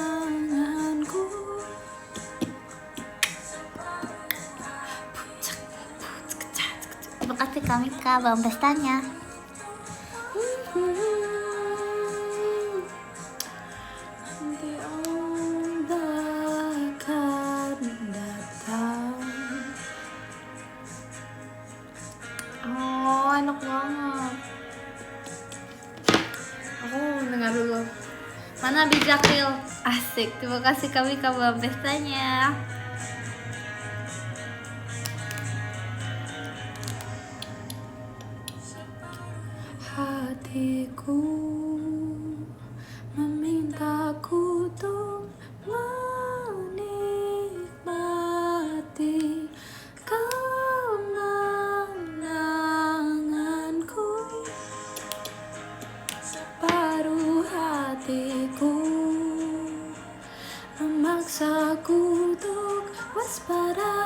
kenanganku. Terima kasih kami Kak, belum pestanya. Nanti ombak akan datang. Oh, enak banget. Aku mau dengar dulu. Mana Bijakril? Asik, terima kasih kami Kak, belum pestanya. Hatiku memintaku untuk menikmati kenanganku. Separuh hatiku memaksaku untuk waspada.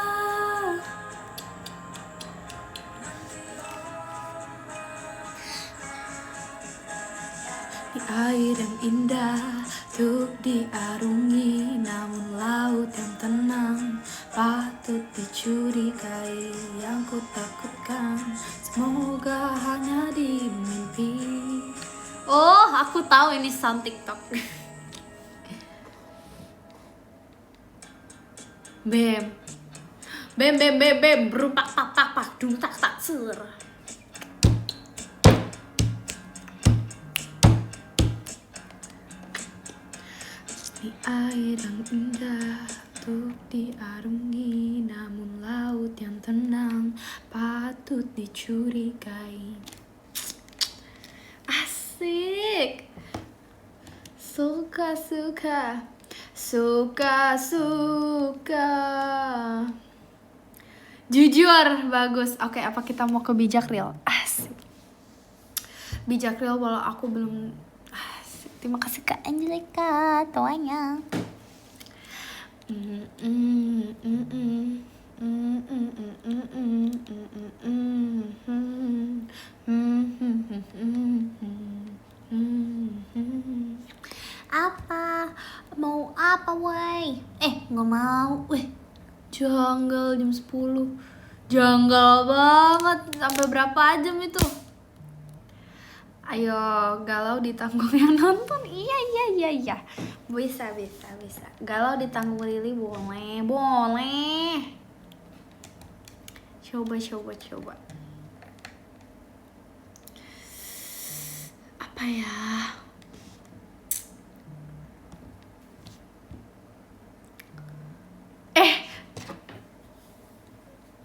Di air yang indah untuk diarungi, namun laut yang tenang patut dicurigai. Yang ku takutkan semoga hanya di mimpi. Oh, aku tahu ini sound TikTok. Bem, bem, bem, bem, bem, berupak pak pak pak, dung tak tak sur. Di air yang indah untuk diarungi, namun laut yang tenang patut dicurigai. Asik. Suka-suka, suka-suka. Jujur, bagus. Oke, apa kita mau ke Bijakril? Asik. Bijakril walau aku belum. Asik. Terima kasih Kak Angelica, doanya. Apa? Mau apa, woi? Nggak mau. Janggal jam 10. Janggal banget. Sampai berapa jam itu? Ayo, galau ditanggung yang nonton. Iya. Bisa. Galau ditanggung Lili boleh. Coba. Apa ya?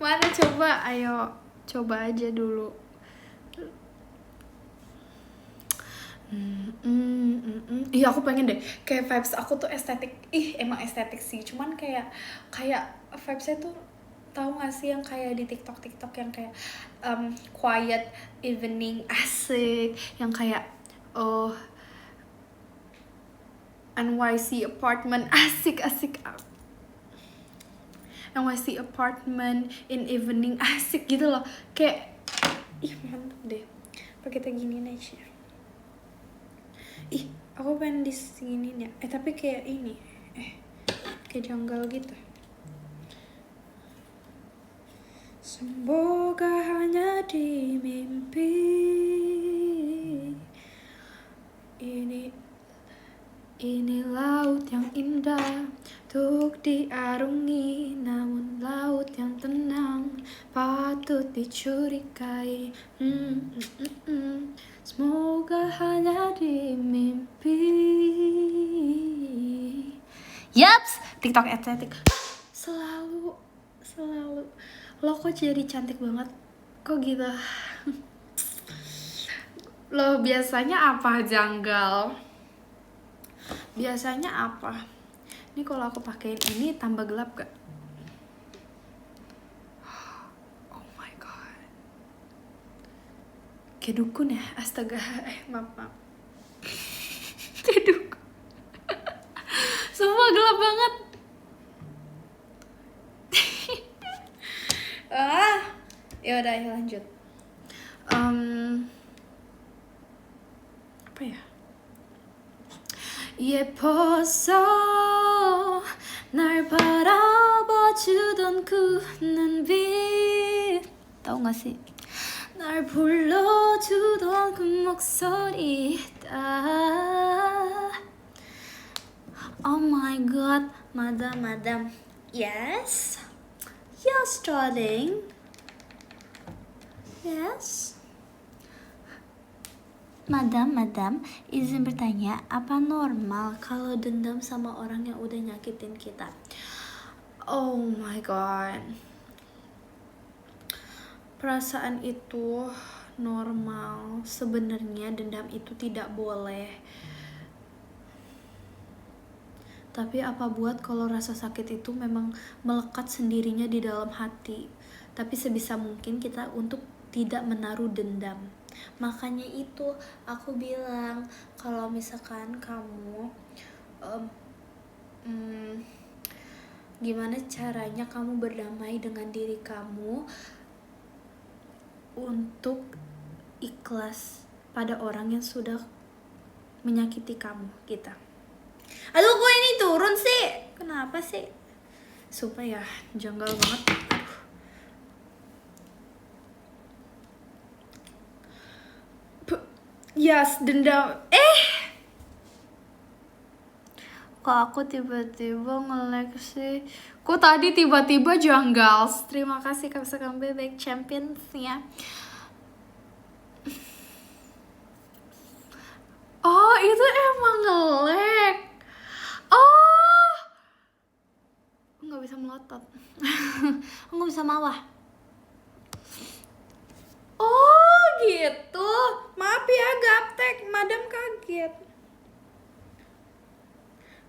Mana coba? Ayo, coba aja dulu. Iya, aku pengen deh kayak vibes aku tuh estetik. Emang estetik sih, cuman kayak vibesnya tuh, tahu gak sih yang kayak di TikTok yang kayak quiet evening, asik, yang kayak NYC apartment, asik NYC apartment in evening, asik gitu loh. Kayak mantap deh pakai kita giniin aja. Aku pengen disiniin ya. Tapi kayak ini kayak janggal gitu. Semoga hanya di mimpi ini laut yang indah untuk diarungi, namun laut yang tenang patut dicurigai. Semoga hanya di mimpi. Yaps, TikTok estetik. Selalu lo kok jadi cantik banget kok gitu. Lo biasanya apa, janggal? Biasanya apa? Ini kalau aku pakein ini tambah gelap gak? Oh my god. Kayak dukun ya? Astaga. Maaf. Kayak dukun. Semua gelap banget. Yaudah, ayo lanjut. Apa ya? 예뻐서 날 바라봐주던 그 눈빛, tahu gak sih? 날 불러주던 그 목소리. Oh my god, madam. Yes, darling. Yes. Madam, izin bertanya, apa normal kalau dendam sama orang yang udah nyakitin kita? Oh my god. Perasaan itu normal. Sebenarnya dendam itu tidak boleh. Tapi apa buat kalau rasa sakit itu memang melekat sendirinya di dalam hati. Tapi sebisa mungkin kita untuk tidak menaruh dendam. Makanya itu aku bilang kalau misalkan kamu gimana caranya kamu berdamai dengan diri kamu untuk ikhlas pada orang yang sudah menyakiti kamu kita. Aduh, kok ini turun sih? Kenapa sih? Sumpah ya, janggal banget. Yes, dendam. Kok aku tiba-tiba nge-lag sih? Kok tadi tiba-tiba janggal? Terima kasih Kapsakan Bebek Champions-nya. Oh, itu emang nge-lag. Oh, nggak bisa melotot. Nggak bisa mawah. Oh gitu, maaf ya gaptek, madam kaget.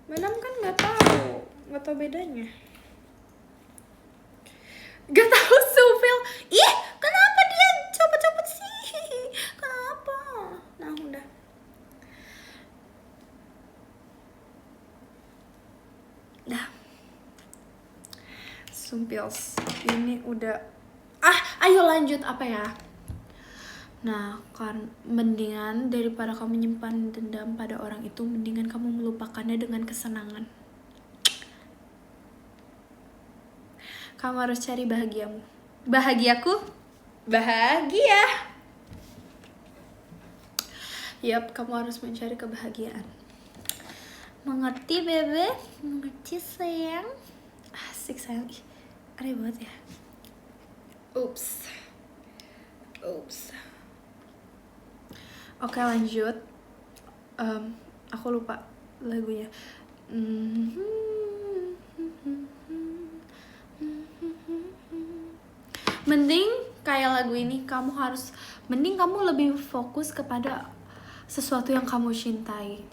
Madam kan nggak tahu bedanya. Gak tahu Supil. Kenapa dia copot-copot sih? Kenapa? Nah udah. Dah. Sumpils, ini udah. Ayo lanjut apa ya? Nah, kan mendingan daripada kamu menyimpan dendam pada orang itu, mendingan kamu melupakannya dengan kesenangan. Kamu harus cari bahagiamu. Bahagiaku? Bahagia. Yap, kamu harus mencari kebahagiaan. Mengerti, Bebe? Mengerti, sayang? Asik, sayang. Aneh banget ya. Oops. Oke, lanjut. Aku lupa lagunya. Mending kayak lagu ini mending kamu lebih fokus kepada sesuatu yang kamu cintai.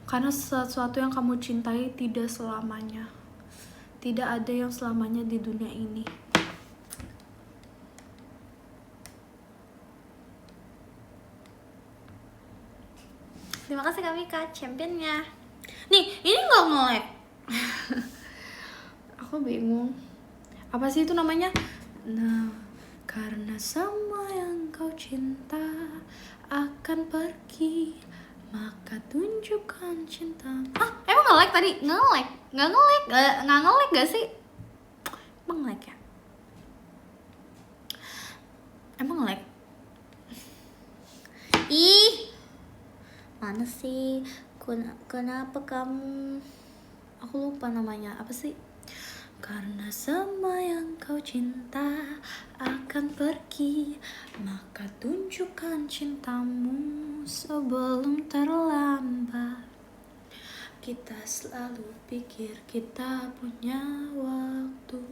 Karena sesuatu yang kamu cintai tidak selamanya. Tidak ada yang selamanya di dunia ini. Terima kasih Kak Mika, championnya. Nih, ini nggak nge-lag. Aku bingung. Apa sih itu namanya? Nah, karena semua yang kau cinta akan pergi, maka tunjukkan cinta. Emang nge-lag tadi? Nge-lag? Nggak nge-lag gak sih? Emang nge-lag ya? Emang nge-lag? Ih, mana sih? Kenapa kamu? Aku lupa namanya, apa sih? Karena semua yang kau cinta akan pergi, maka tunjukkan cintamu sebelum terlambat. Kita selalu pikir kita punya waktu,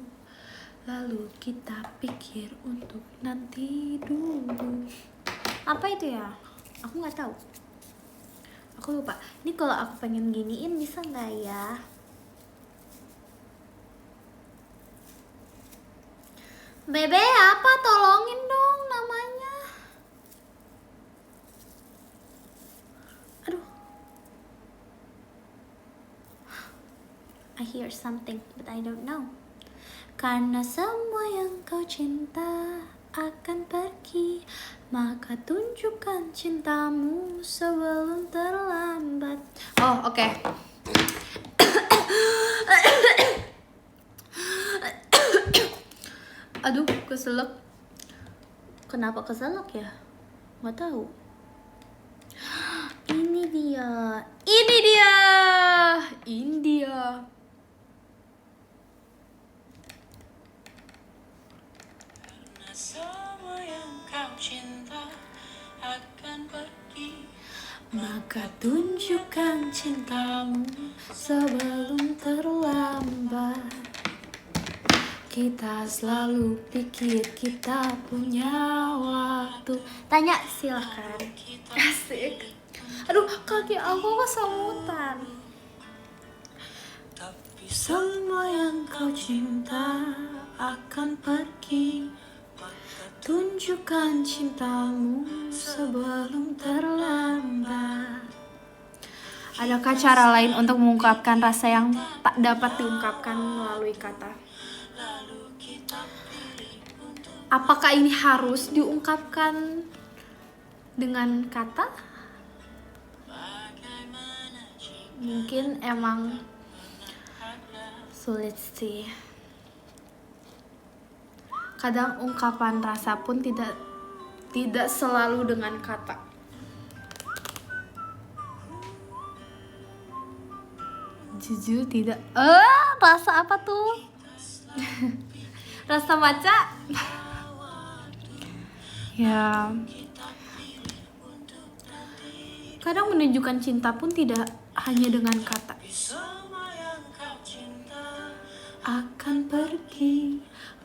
lalu kita pikir untuk nanti dulu. Apa itu ya? Aku nggak tahu. Aku lupa. Ini kalau aku pengen giniin bisa nggak ya? Bebe apa? Tolongin dong namanya. Aduh. I hear something but I don't know. Karena semua yang kau cinta akan pergi, maka tunjukkan cintamu sebelum terlambat. Oh, oke. Aduh, keselak. Kenapa keselak ya? Nggak tahu. Ini dia. India. Semua yang kau cinta akan pergi, Maka tunjukkan cintamu sebelum terlambat. Kita selalu pikir kita punya waktu. Tanya silakan. Asik. Aduh, kaki aku kesemutan. tapi Semua yang kau cinta akan pergi. Tunjukkan cintamu sebelum terlambat. Adakah cara lain untuk mengungkapkan rasa yang tak dapat diungkapkan melalui kata? Apakah ini harus diungkapkan dengan kata? Mungkin emang sulit sih. Kadang ungkapan rasa pun tidak selalu dengan kata. Jujur tidak. Rasa apa tuh? Rasa maca. Ya. Kadang menunjukkan cinta pun tidak hanya dengan kata. semua yang kau cinta Akan pergi,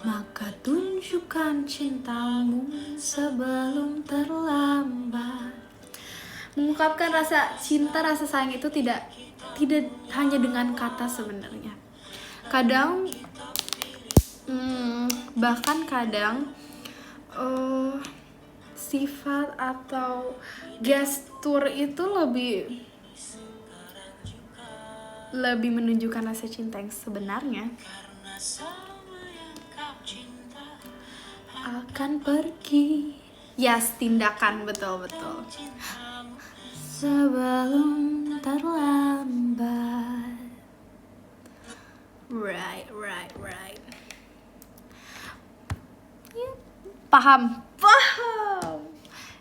maka tunjukkan cintamu sebelum terlambat. Mengungkapkan rasa cinta, rasa sayang itu tidak hanya dengan kata sebenarnya. Kadang bahkan kadang sifat atau gestur itu lebih menunjukkan rasa cinta yang sebenarnya. karena semua yang kau cinta Akan pergi Yes, tindakan betul. cintamu sebelum terlambat. Right. Paham.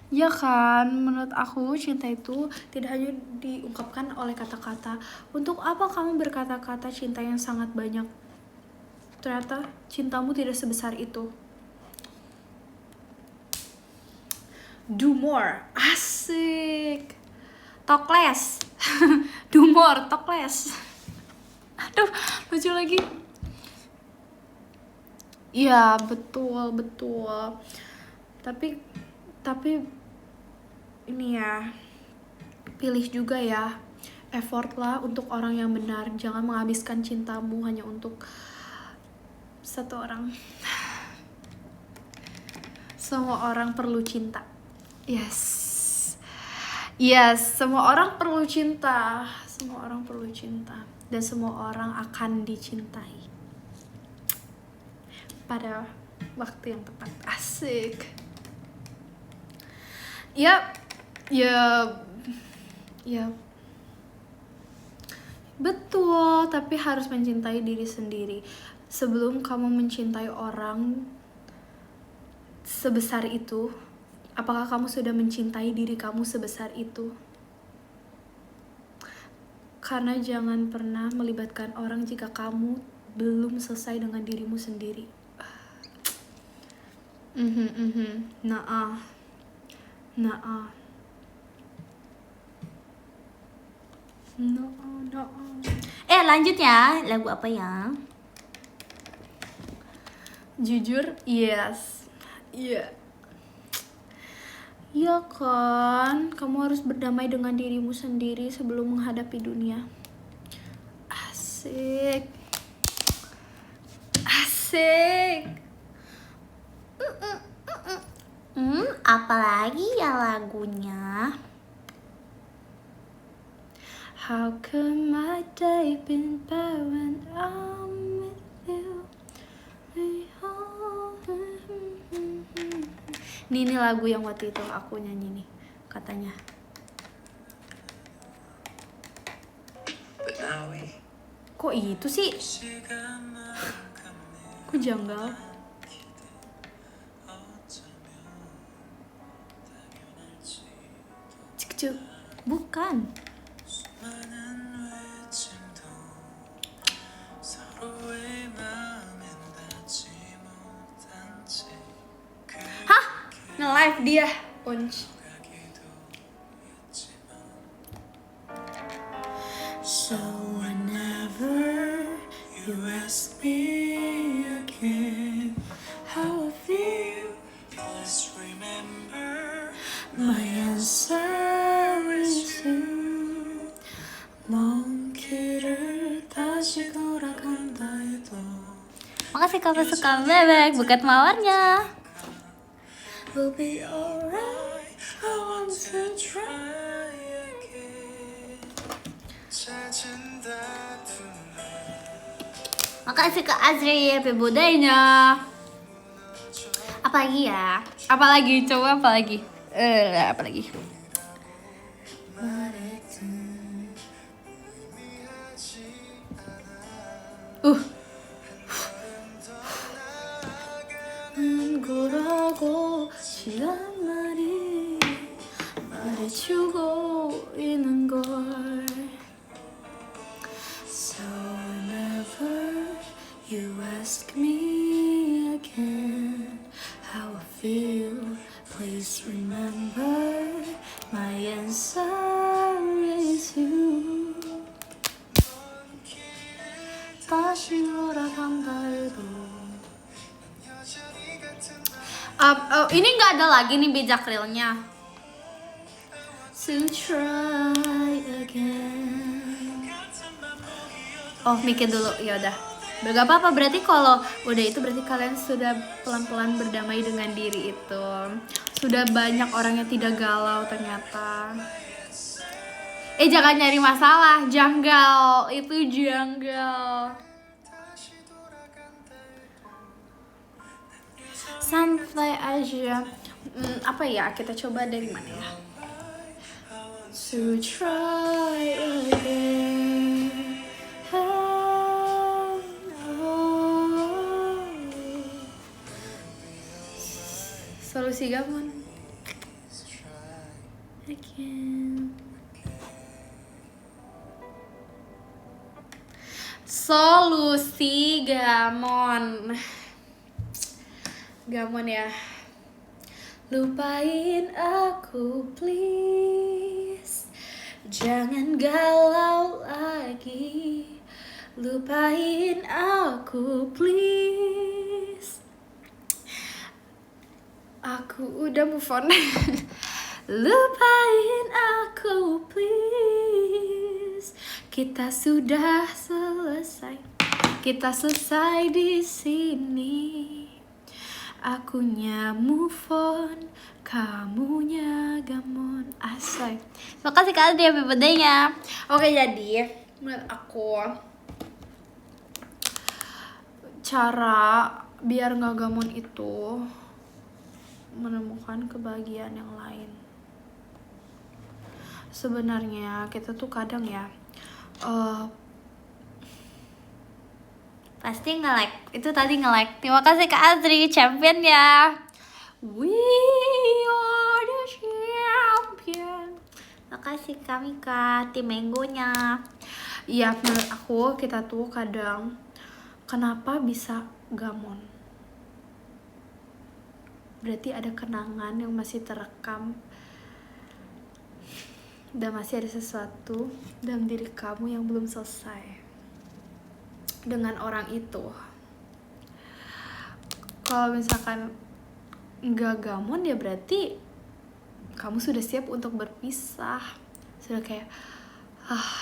Ya kan, menurut aku cinta itu tidak hanya diungkapkan oleh kata-kata. Untuk apa kamu berkata-kata cinta yang sangat banyak? Ternyata cintamu tidak sebesar itu. Do more. Asik. Talk less. Do more, talk less. Aduh, lucu lagi. Iya, betul, betul. Tapi ini ya, pilih juga ya. Effort lah untuk orang yang benar. Jangan menghabiskan cintamu hanya untuk satu orang. Semua orang perlu cinta. Yes, semua orang perlu cinta. Semua orang perlu cinta. Dan semua orang akan dicintai pada waktu yang tepat. Asik. Ya. Betul, tapi harus mencintai diri sendiri. Sebelum kamu mencintai orang sebesar itu, apakah kamu sudah mencintai diri kamu sebesar itu? Karena jangan pernah melibatkan orang jika kamu belum selesai dengan dirimu sendiri. Nah. Lanjut ya, lagu apa ya? Jujur, yes. Iya. Iya kan, kamu harus berdamai dengan dirimu sendiri sebelum menghadapi dunia. Asik. Apalagi ya lagunya? How come my day been bad when I'm with you? Ini lagu yang waktu itu aku nyanyi nih, katanya. Kok itu sih? Kok janggal? Cek. Bukan. Hah? Nge-live dia. Punch. So whenever you ask me again how I feel, please remember my answer is you. 먼 길을 다시 돌아간다 해도 Makasih kalau suka bebek buket mawarnya. we'll be alright. I want to try again. 찾은다 Makasih ke Azri, happy birthday-nya. Apalagi ya? Apalagi? Coba apalagi? Apalagi? 거라고 지난 말이 말해주고 있는 걸. So whenever you ask me again how I feel, please remember my answer is you. 다시 돌아간다 해도 Ini nggak ada lagi nih bijak realnya. to try again. Oh, mikir dulu. Ya udah. Gak apa-apa, berarti kalau udah itu berarti kalian sudah pelan-pelan berdamai dengan diri itu. Sudah banyak orang yang tidak galau ternyata. Jangan nyari masalah, janggal. Itu janggal. Santai aja. Apa ya? Kita coba dari mana ya? To try again. Solusi Gamon. Again. Solusi Gamon. Gamon ya. lupain aku please. Jangan galau lagi, lupain aku please. Aku udah move on. Lupain aku please. Kita sudah selesai. Kita selesai di sini. Akunya move on, kamunya gamon. Asai. Makasih Kak Adri happy birthday-nya. Oke, jadi menurut aku cara biar nggak gamon itu menemukan kebahagiaan yang lain. Sebenarnya kita tuh kadang ya Pasti nge-like. Itu tadi nge-like. Terima kasih Kak Adri, champion ya. We are the champion. Makasih kami Kak, tim Menggonya. ya menurut aku kita tuh kadang kenapa bisa gamon? Berarti ada kenangan yang masih terekam dan masih ada sesuatu dalam diri kamu yang belum selesai dengan orang itu. Kalau misalkan nggak gamon ya berarti kamu sudah siap untuk berpisah, sudah kayak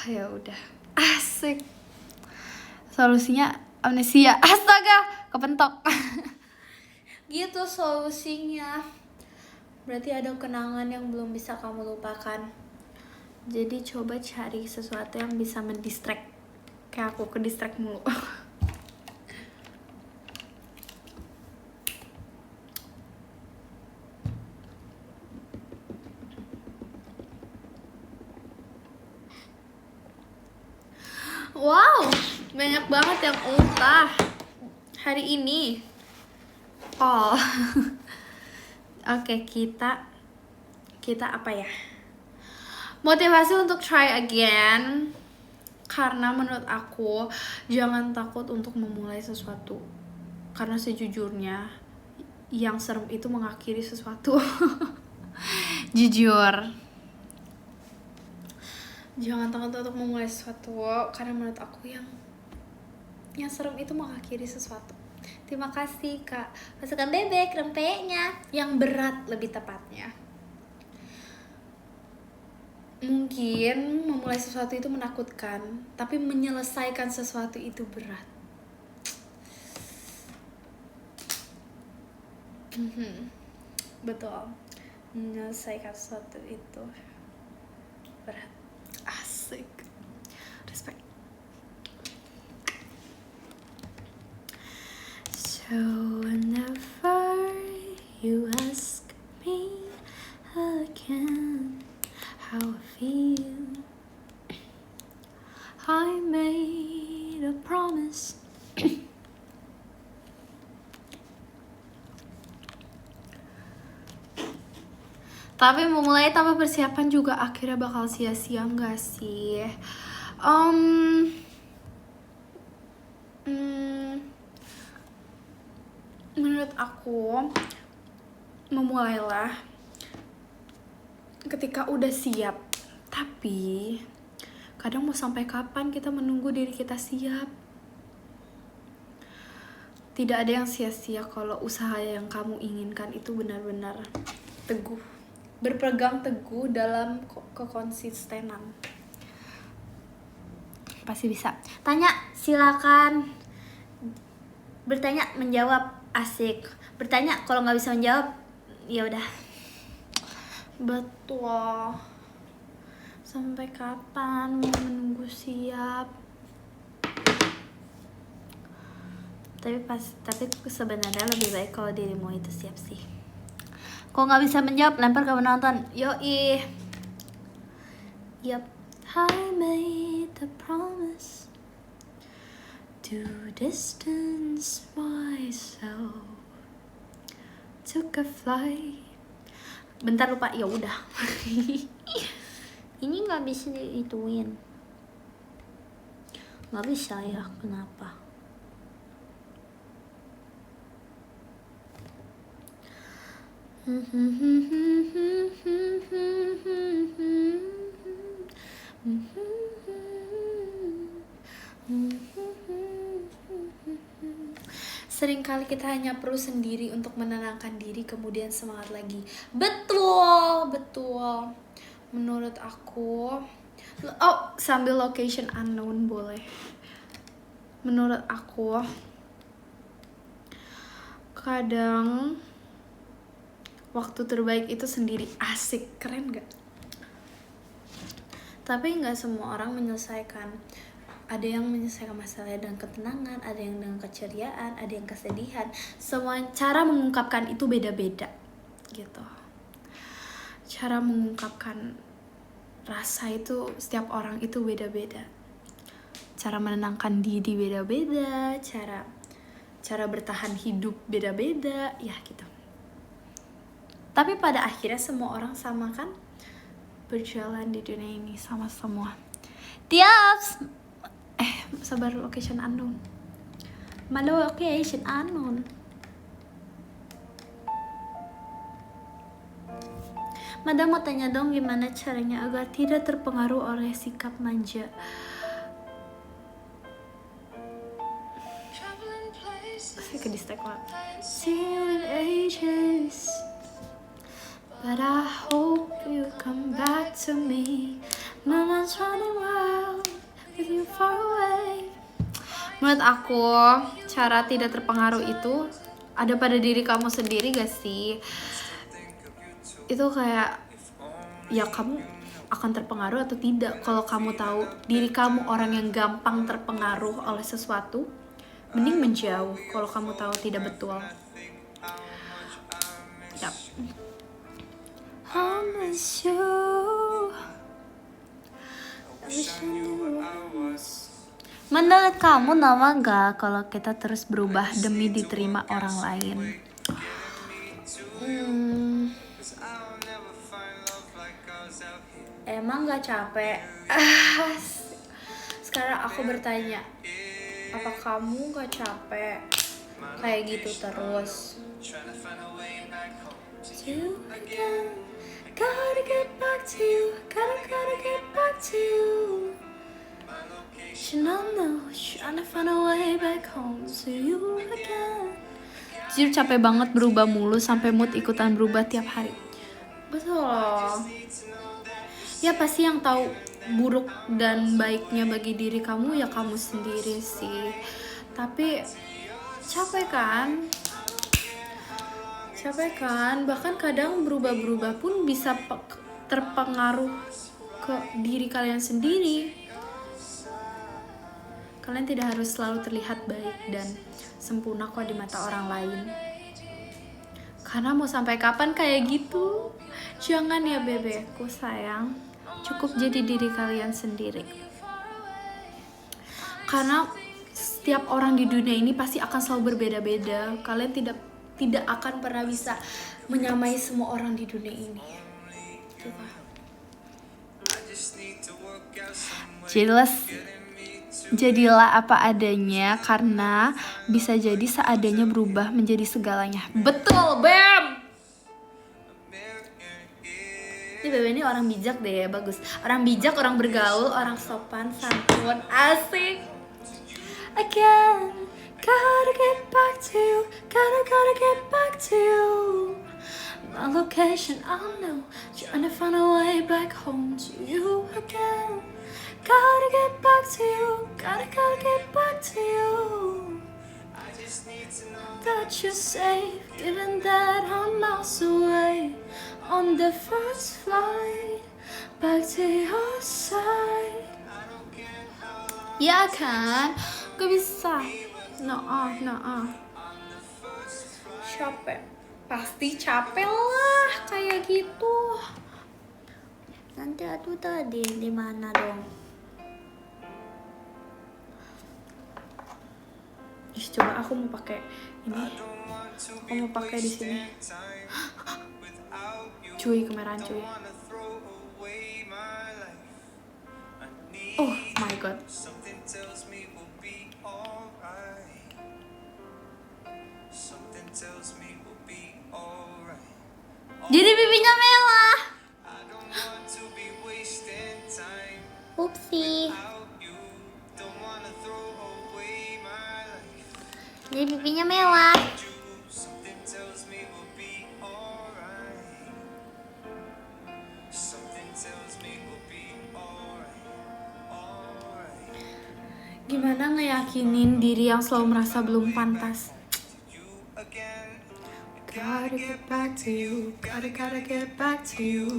ya udah, asik. Solusinya amnesia. Astaga, kepentok. Gitu solusinya. Berarti ada kenangan yang belum bisa kamu lupakan. Jadi coba cari sesuatu yang bisa mendistract. Kayak aku ke distract mulu. Wow, banyak banget yang ultah hari ini. Oh. Oke, kita apa ya? Motivasi untuk try again. Karena menurut aku jangan takut untuk memulai sesuatu. Karena sejujurnya yang serem itu mengakhiri sesuatu. Jujur. Jangan takut untuk memulai sesuatu karena menurut aku yang serem itu mengakhiri sesuatu. Terima kasih Kak. Masukkan bebek rempeyeknya. Yang berat lebih tepatnya. Mungkin memulai sesuatu itu menakutkan, tapi menyelesaikan sesuatu itu berat. Betul. Menyelesaikan sesuatu itu berat. Asik. Respect. So whenever you ask me again how I feel, I made a promise. Tapi memulai tanpa persiapan juga akhirnya bakal sia-sia nggak sih? Menurut aku memulailah ketika udah siap. Tapi kadang mau sampai kapan kita menunggu diri kita siap? Tidak ada yang sia-sia kalau usaha yang kamu inginkan itu benar-benar teguh. Berpegang teguh dalam kekonsistenan. Pasti bisa. Tanya, silakan. Bertanya, menjawab, asik. Bertanya, kalau nggak bisa menjawab, ya udah. Betul. Sampai kapan mau menunggu siap? Tapi sebenarnya lebih baik kalau dirimu itu siap sih. Kalau nggak bisa menjawab, lempar ke penonton. Yoi. Yup. I made the promise to distance myself. Took a flight. Bentar lupa, ya udah. Ini nggak bisa diituin. Nggak bisa ya, kenapa? Seringkali kita hanya perlu sendiri untuk menenangkan diri, kemudian semangat lagi. Betul, betul. Menurut aku, sambil location unknown boleh. Menurut aku, kadang waktu terbaik itu sendiri. Asik, keren gak? Tapi gak semua orang menyelesaikan. Ada yang menyelesaikan masalahnya dengan ketenangan, ada yang dengan keceriaan, ada yang kesedihan. Semua cara mengungkapkan itu beda-beda gitu. Cara mengungkapkan rasa itu setiap orang itu beda-beda. Cara menenangkan diri beda-beda, cara bertahan hidup beda-beda, ya gitu. Tapi pada akhirnya semua orang sama kan? Berjalan di dunia ini sama semua. Tiaps! Sabar, location unknown. Malo location unknown. Madam mau tanya dong gimana caranya agar tidak terpengaruh oleh sikap manja. Saya ke distract banget. See you in ages, but I hope you come back to me. Mama's running wild with you far away. Menurut aku, cara tidak terpengaruh itu ada pada diri kamu sendiri gak sih? Itu kayak, ya kamu akan terpengaruh atau tidak. Kalau kamu tahu diri kamu orang yang gampang terpengaruh oleh sesuatu, mending menjauh. Kalau kamu tahu tidak betul. Yap. I miss you. Menurut kamu normal gak kalau kita terus berubah demi diterima orang lain? Emang gak capek? Sekarang aku bertanya, apa kamu gak capek kayak gitu terus? Gotta get back to you, gotta get back to you. You know, trying to find a way back home to you again. Jujur capek banget berubah mulu sampai mood ikutan berubah tiap hari. Betul. Ya pasti yang tahu buruk dan baiknya bagi diri kamu ya kamu sendiri sih. Tapi capek kan? Bahkan kadang berubah-berubah pun bisa terpengaruh ke diri kalian sendiri. Kalian tidak harus selalu terlihat baik dan sempurna kok di mata orang lain. Karena mau sampai kapan kayak gitu? Jangan ya bebekku sayang. Cukup jadi diri kalian sendiri. Karena setiap orang di dunia ini pasti akan selalu berbeda-beda. Kalian tidak akan pernah bisa menyamai semua orang di dunia ini. Jadilah apa adanya, karena bisa jadi seadanya berubah menjadi segalanya. Betul, Bam! Ini Bebe ini orang bijak deh, bagus. Orang bijak, orang bergaul, orang sopan, santun, asik. Again, gotta get back to you, gotta get back to you. My location unknown, trying to find a way back home to you again. Gotta get back to you, gotta get back to you. I just need to know that you're safe, given that I'm miles away. On the first flight back to your side. Ya kan, gak bisa. No. Capek, pasti capek lah kayak gitu. Nanti aku tadi di mana dong? Coba aku mau pakai ini. Aku mau pakai di sini. Cuy, kemerahan cuy. Oh my god. Jadi pipinya merah. Upsi. Jadi pipinya merah. Gimana ngeyakinin diri yang selalu merasa belum pantas? Gotta get back to you, gotta get back to you.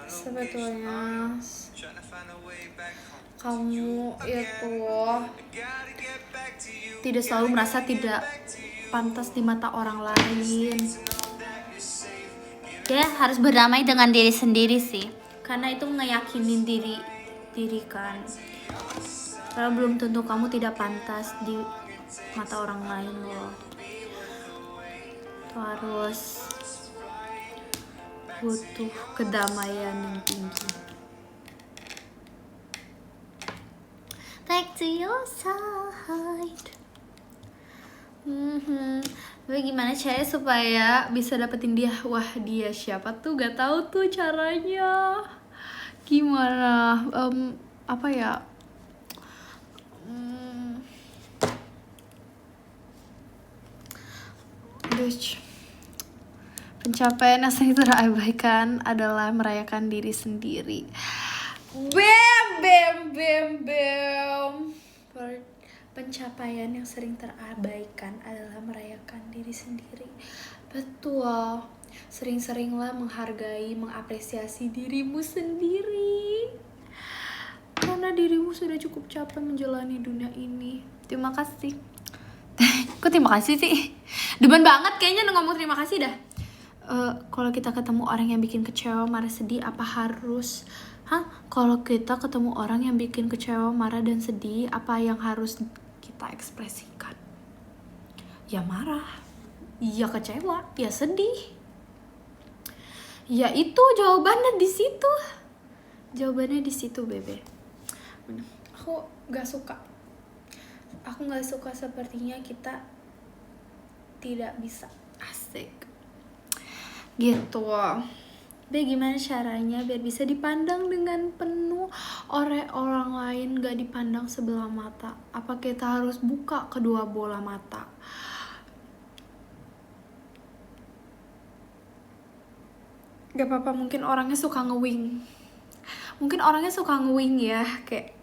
Sebetulnya kamu itu tidak selalu merasa tidak pantas di mata orang lain. Dia harus berdamai dengan diri sendiri sih. Karena itu ngeyakinin diri kan. Karena belum tentu kamu tidak pantas di mata orang lain loh. Itu harus butuh kedamaian yang tinggi. Back to your side. Tapi gimana caranya supaya bisa dapetin dia? Wah, dia siapa tuh? Gak tahu tuh caranya. Gimana? Apa ya? Pencapaian yang sering terabaikan adalah merayakan diri sendiri. Bam. Pencapaian yang sering terabaikan adalah merayakan diri sendiri. Betul. Sering-seringlah menghargai, mengapresiasi dirimu sendiri. Karena dirimu sudah cukup capek menjalani dunia ini. Terima kasih. Kok terima kasih sih? Demen banget kayaknya ngomong terima kasih dah. Kalau kita ketemu orang yang bikin kecewa, marah, sedih, apa harus? Kalau kita ketemu orang yang bikin kecewa, marah, dan sedih, apa yang harus kita ekspresikan? Ya marah, ya kecewa, ya sedih. Ya itu jawabannya di situ. Jawabannya di situ, Bebe. Aku gak suka. Aku gak suka sepertinya kita tidak bisa asik. Gitu. Gimana caranya biar bisa dipandang dengan penuh oleh orang lain, gak dipandang sebelah mata? Apa kita harus buka kedua bola mata? Gak apa-apa, mungkin orangnya suka ngewing. Mungkin orangnya suka ngewing ya, kayak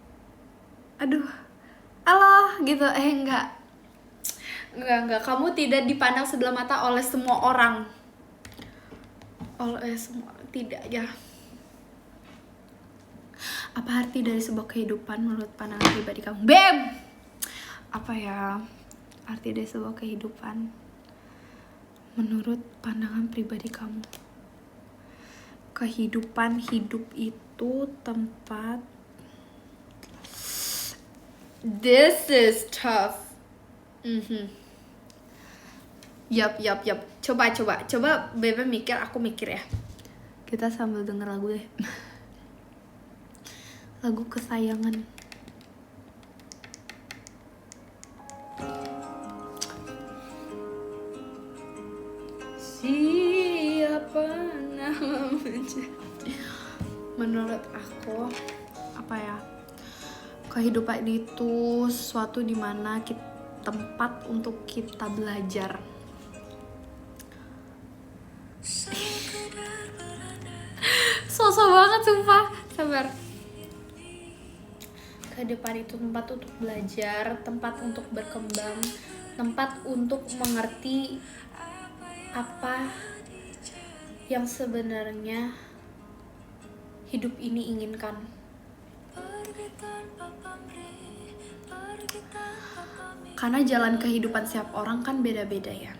aduh, alah gitu. Enggak. Kamu tidak dipandang sebelah mata oleh semua orang. Oleh semua, tidak ya. Apa arti dari sebuah kehidupan menurut pandangan pribadi kamu? Bam! Apa ya arti dari sebuah kehidupan menurut pandangan pribadi kamu? Kehidupan, hidup itu tempat. This is tough. Yap. Coba Bebe mikir, aku mikir ya. Kita sambil denger lagu deh. Lagu kesayangan. Siapa nama menjadi? Menurut aku, apa ya? Kehidupan itu sesuatu dimana tempat untuk kita belajar. Sosok banget sumpah. Sabar. Kehidupan itu tempat untuk belajar, tempat untuk berkembang, tempat untuk mengerti apa yang sebenarnya hidup ini inginkan. Karena jalan kehidupan setiap orang kan beda-beda ya.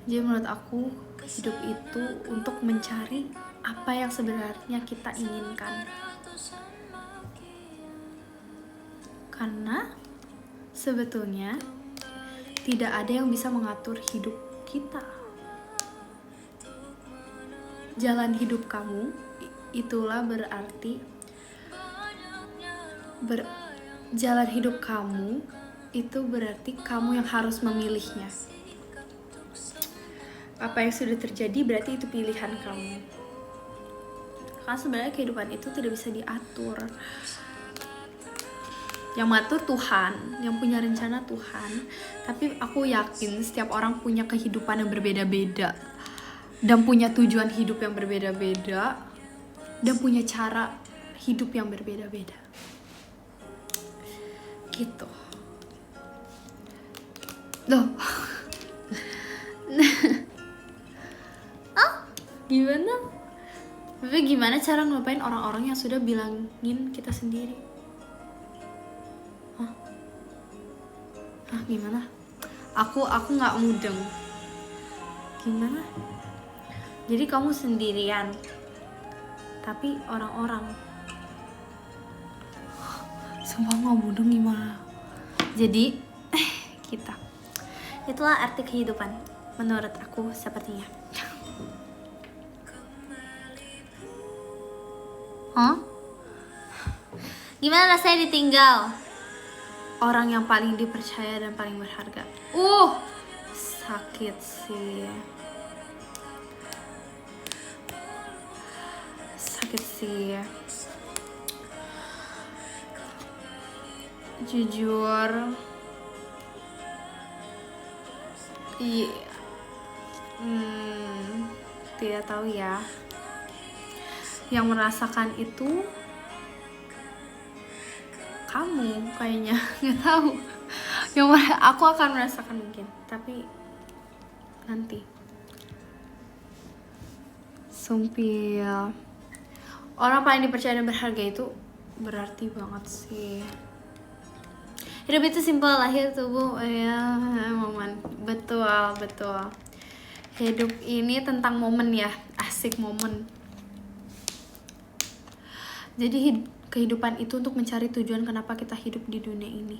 Jadi menurut aku hidup itu untuk mencari apa yang sebenarnya kita inginkan. Karena sebetulnya tidak ada yang bisa mengatur hidup kita. Jalan hidup kamu itulah berarti jalan hidup kamu itu berarti kamu yang harus memilihnya. Apa yang sudah terjadi berarti itu pilihan kamu. Karena sebenarnya kehidupan itu tidak bisa diatur. Yang mengatur Tuhan, yang punya rencana Tuhan. Tapi aku yakin setiap orang punya kehidupan yang berbeda-beda dan punya tujuan hidup yang berbeda-beda dan punya cara hidup yang berbeda-beda. Gitu. Loh. Gimana? Tapi gimana cara ngelupain orang-orang yang sudah bilangin kita sendiri? Gimana? Aku nggak mudeng. Gimana? Jadi kamu sendirian, tapi orang-orang. Sumpah nggak mudeng gimana? Jadi kita. Itulah arti kehidupan menurut aku sepertinya. Gimana rasanya ditinggal Orang yang paling dipercaya dan paling berharga. Sakit sih. Sakit sih. Jujur. Tidak tahu ya. Yang merasakan itu kamu kayaknya, nggak tahu. Aku akan merasakan mungkin, tapi nanti. Sumpil. Orang paling dipercaya dan berharga itu berarti banget sih. Hidup itu simpel, lahir tubuh Ya, momen. Betul. Hidup ini tentang momen ya, asik momen. Jadi kehidupan itu untuk mencari tujuan kenapa kita hidup di dunia ini.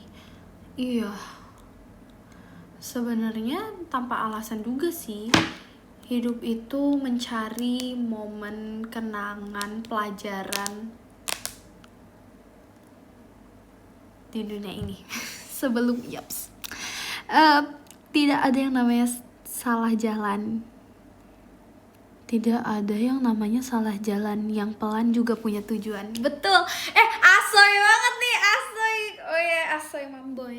Iya. Sebenarnya tanpa alasan juga sih. Hidup itu mencari momen, kenangan, pelajaran di dunia ini. Sebelum tidak ada yang namanya salah jalan. Tidak ada yang namanya salah jalan. Yang pelan juga punya tujuan. Betul. Asoy banget nih, asoy. Oh ya, asoy mamboy.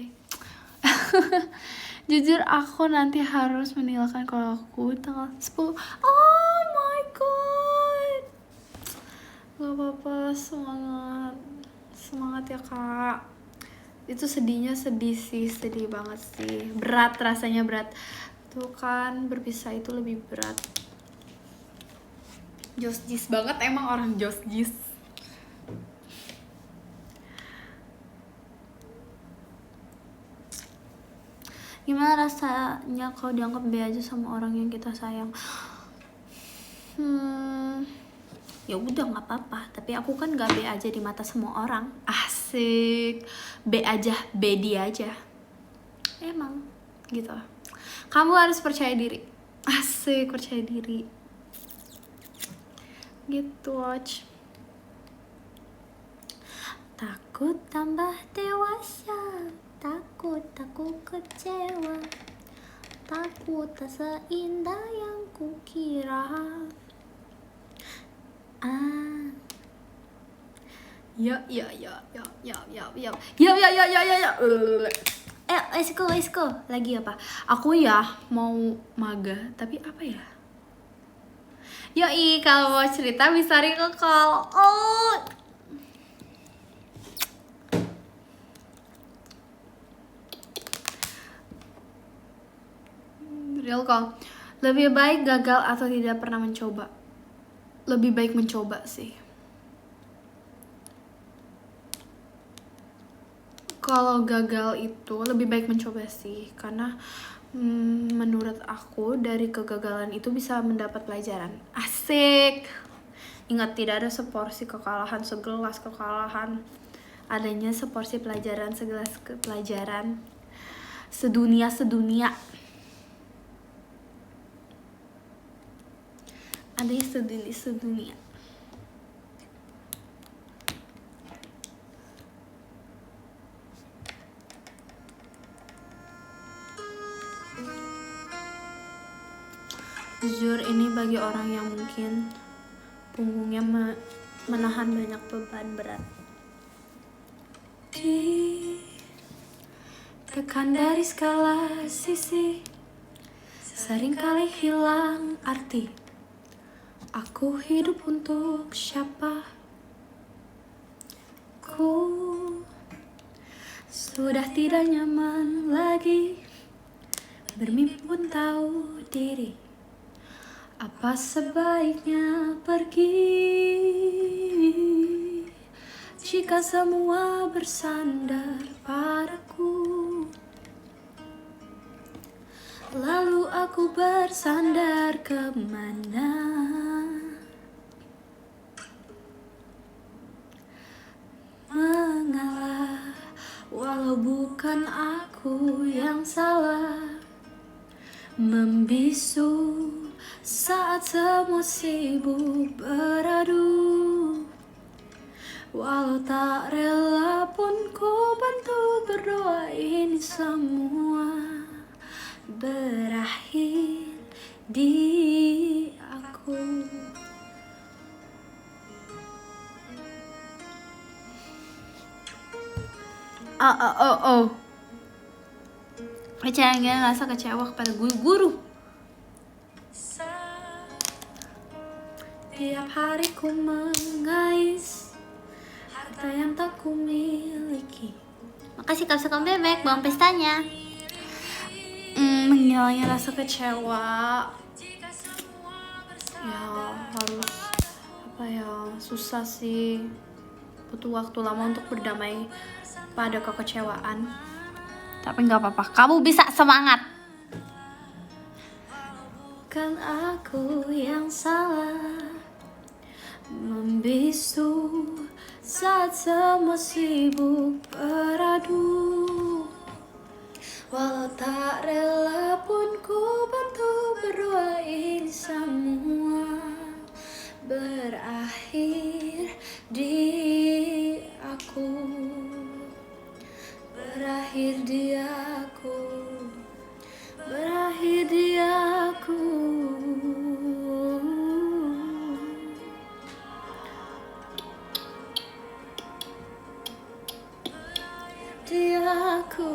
Jujur aku nanti harus meninggalkan kalau aku tanggal 10. Oh my god. Gak apa-apa, semangat ya kak. Itu sedih banget sih. Berat, rasanya berat. Tuh kan, berpisah itu lebih berat. Josjis banget emang orang Josjis. Gimana rasanya kalau dianggap B aja sama orang yang kita sayang? Ya udah nggak apa-apa. Tapi aku kan nggak B aja di mata semua orang. Asik. B aja, B dia aja. Emang gitu. Kamu harus percaya diri. Asik, percaya diri. Gitu, watch. Takut tambah dewasa, takut aku kecewa, takut tak seindah yang kukira. Let's go. Lagi apa? Aku ya mau maga, tapi apa ya? Yoi, kalau mau cerita bisa ring ke call. Real call. Lebih baik gagal atau tidak pernah mencoba? Lebih baik mencoba sih. Kalau gagal itu lebih baik mencoba sih, karena menurut aku dari kegagalan itu bisa mendapat pelajaran. Asik. Ingat, tidak ada seporsi kekalahan, segelas kekalahan. Adanya seporsi pelajaran, segelas pelajaran. Sedunia. Adanya sedunia. Jujur ini bagi orang yang mungkin punggungnya menahan banyak beban berat. Ditekan dari segala sisi, seringkali hilang arti. Aku hidup untuk siapa? Ku sudah tidak nyaman lagi, bermimpi pun tahu diri. Apa sebaiknya pergi jika semua bersandar padaku? Lalu aku bersandar kemana? Mengalah walau bukan aku yang salah, membisu saat semua sibuk beradu. Walau tak rela pun ku bantu berdoa ini semua berakhir di aku. Jangan rasa kecewa kepada guru-guru. Tiap hari ku mengais harta yang tak ku miliki. Makasih Kak Sekam Bebek, bawang pestanya. Menghilangnya rasa kecewa. Ya harus apa ya, susah sih. Butuh waktu lama untuk berdamai pada kekecewaan. Tapi nggak apa-apa, kamu bisa semangat. Kan aku yang salah, membisu saat semua sibuk beradu. Walau tak rela pun ku bantu berdoa ini semua berakhir di aku. Berakhir di aku. Berakhir di aku. Di aku.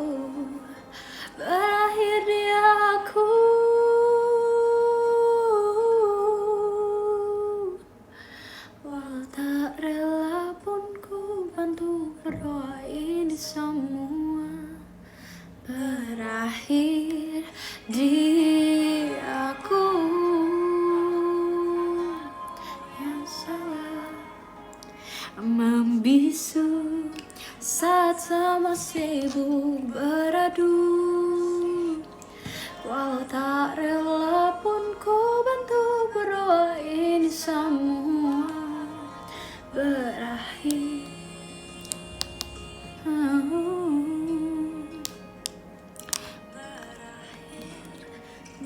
Berakhir di aku. Walau tak rela pun ku bantu berdoa ini semua berakhir di aku yang salah, membisu saat sama sibuk beradu. Walau tak rela pun ku bantu berdoa ini semua berakhir.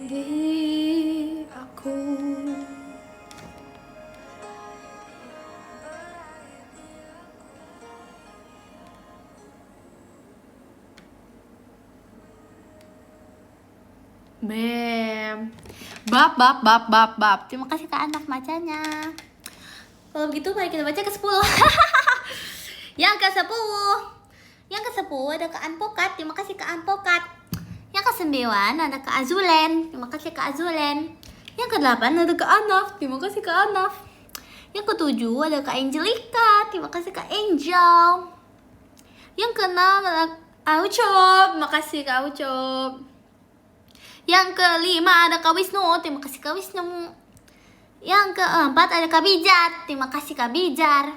Di aku. Bam. Bab. Terima kasih Kak Anak bacanya. Kalau begitu mari kita baca ke-10. Yang ke-10. Yang ke-10 ada Kak Anpokat. Terima kasih Kak Anpokat. Yang ke-9 ada Kak Azulen. Terima kasih Kak Azulen. Yang ke-8 ada Kak Anaf. Terima kasih Kak Anaf. Yang ke-7 ada Kak Angelika. Terima kasih Kak Angel. Yang ke-6 ada Aucop. Terima kasih Kak Aucop. Yang ke-5 ada Kak Wisnu. Terima kasih Kak Wisnu. Yang ke-4 ada Kak Bijar. Terima kasih Kak Bijar.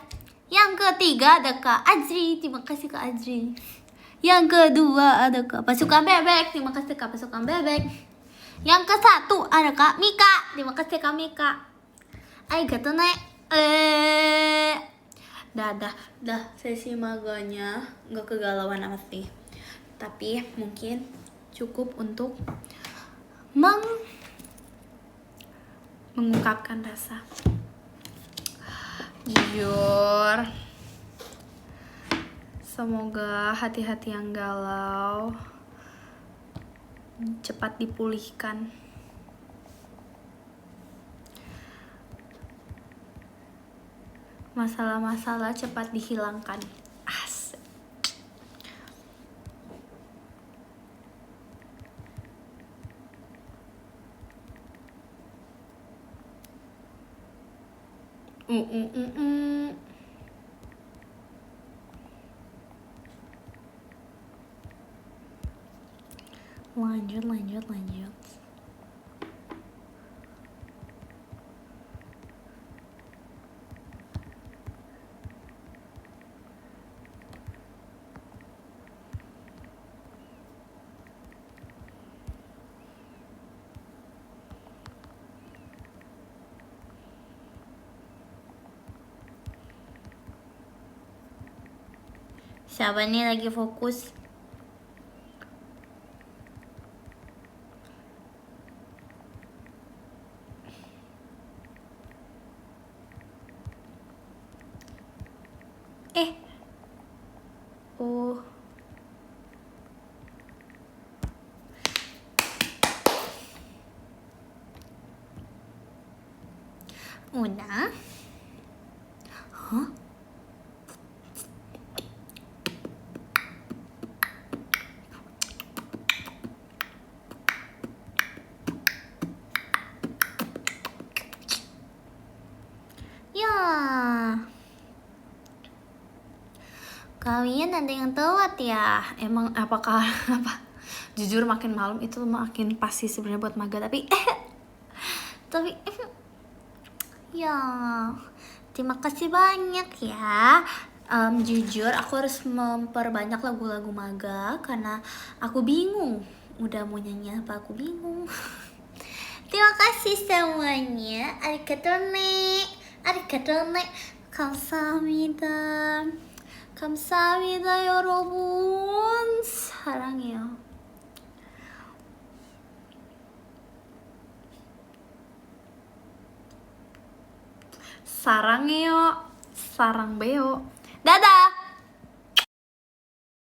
Yang ke-3 ada Kak Ajri. Terima kasih Kak Ajri. Yang kedua ada Kak Pasukan Bebek. Terima kasih Kak Pasukan Bebek. Yang ke-1 ada Kak Mika. Terima kasih Kak Mika. Arigatou ne. Dah sesi maganya nggak kegalauan amat sih. Tapi mungkin cukup untuk mengungkapkan rasa. Jujur, semoga hati-hati yang galau cepat dipulihkan. masalah-masalah cepat dihilangkan. Asik. Mm, mm, mm, mm. Lanjut. Siapa nih lagi fokus? Oh. Udah? Hah? Ya. Kalian ada yang telat ya? Emang apakah apa? Jujur makin malam itu makin pas sih sebenarnya buat maga, tapi Tapi ya, terima kasih banyak ya. Jujur aku harus memperbanyak lagu-lagu maga karena aku bingung. Udah mau nyanyi apa aku bingung. Terima kasih semuanya. Arigatou ne. 감사합니다. 감사합니다 여러분. 사랑해요. sarang beo. Dadah.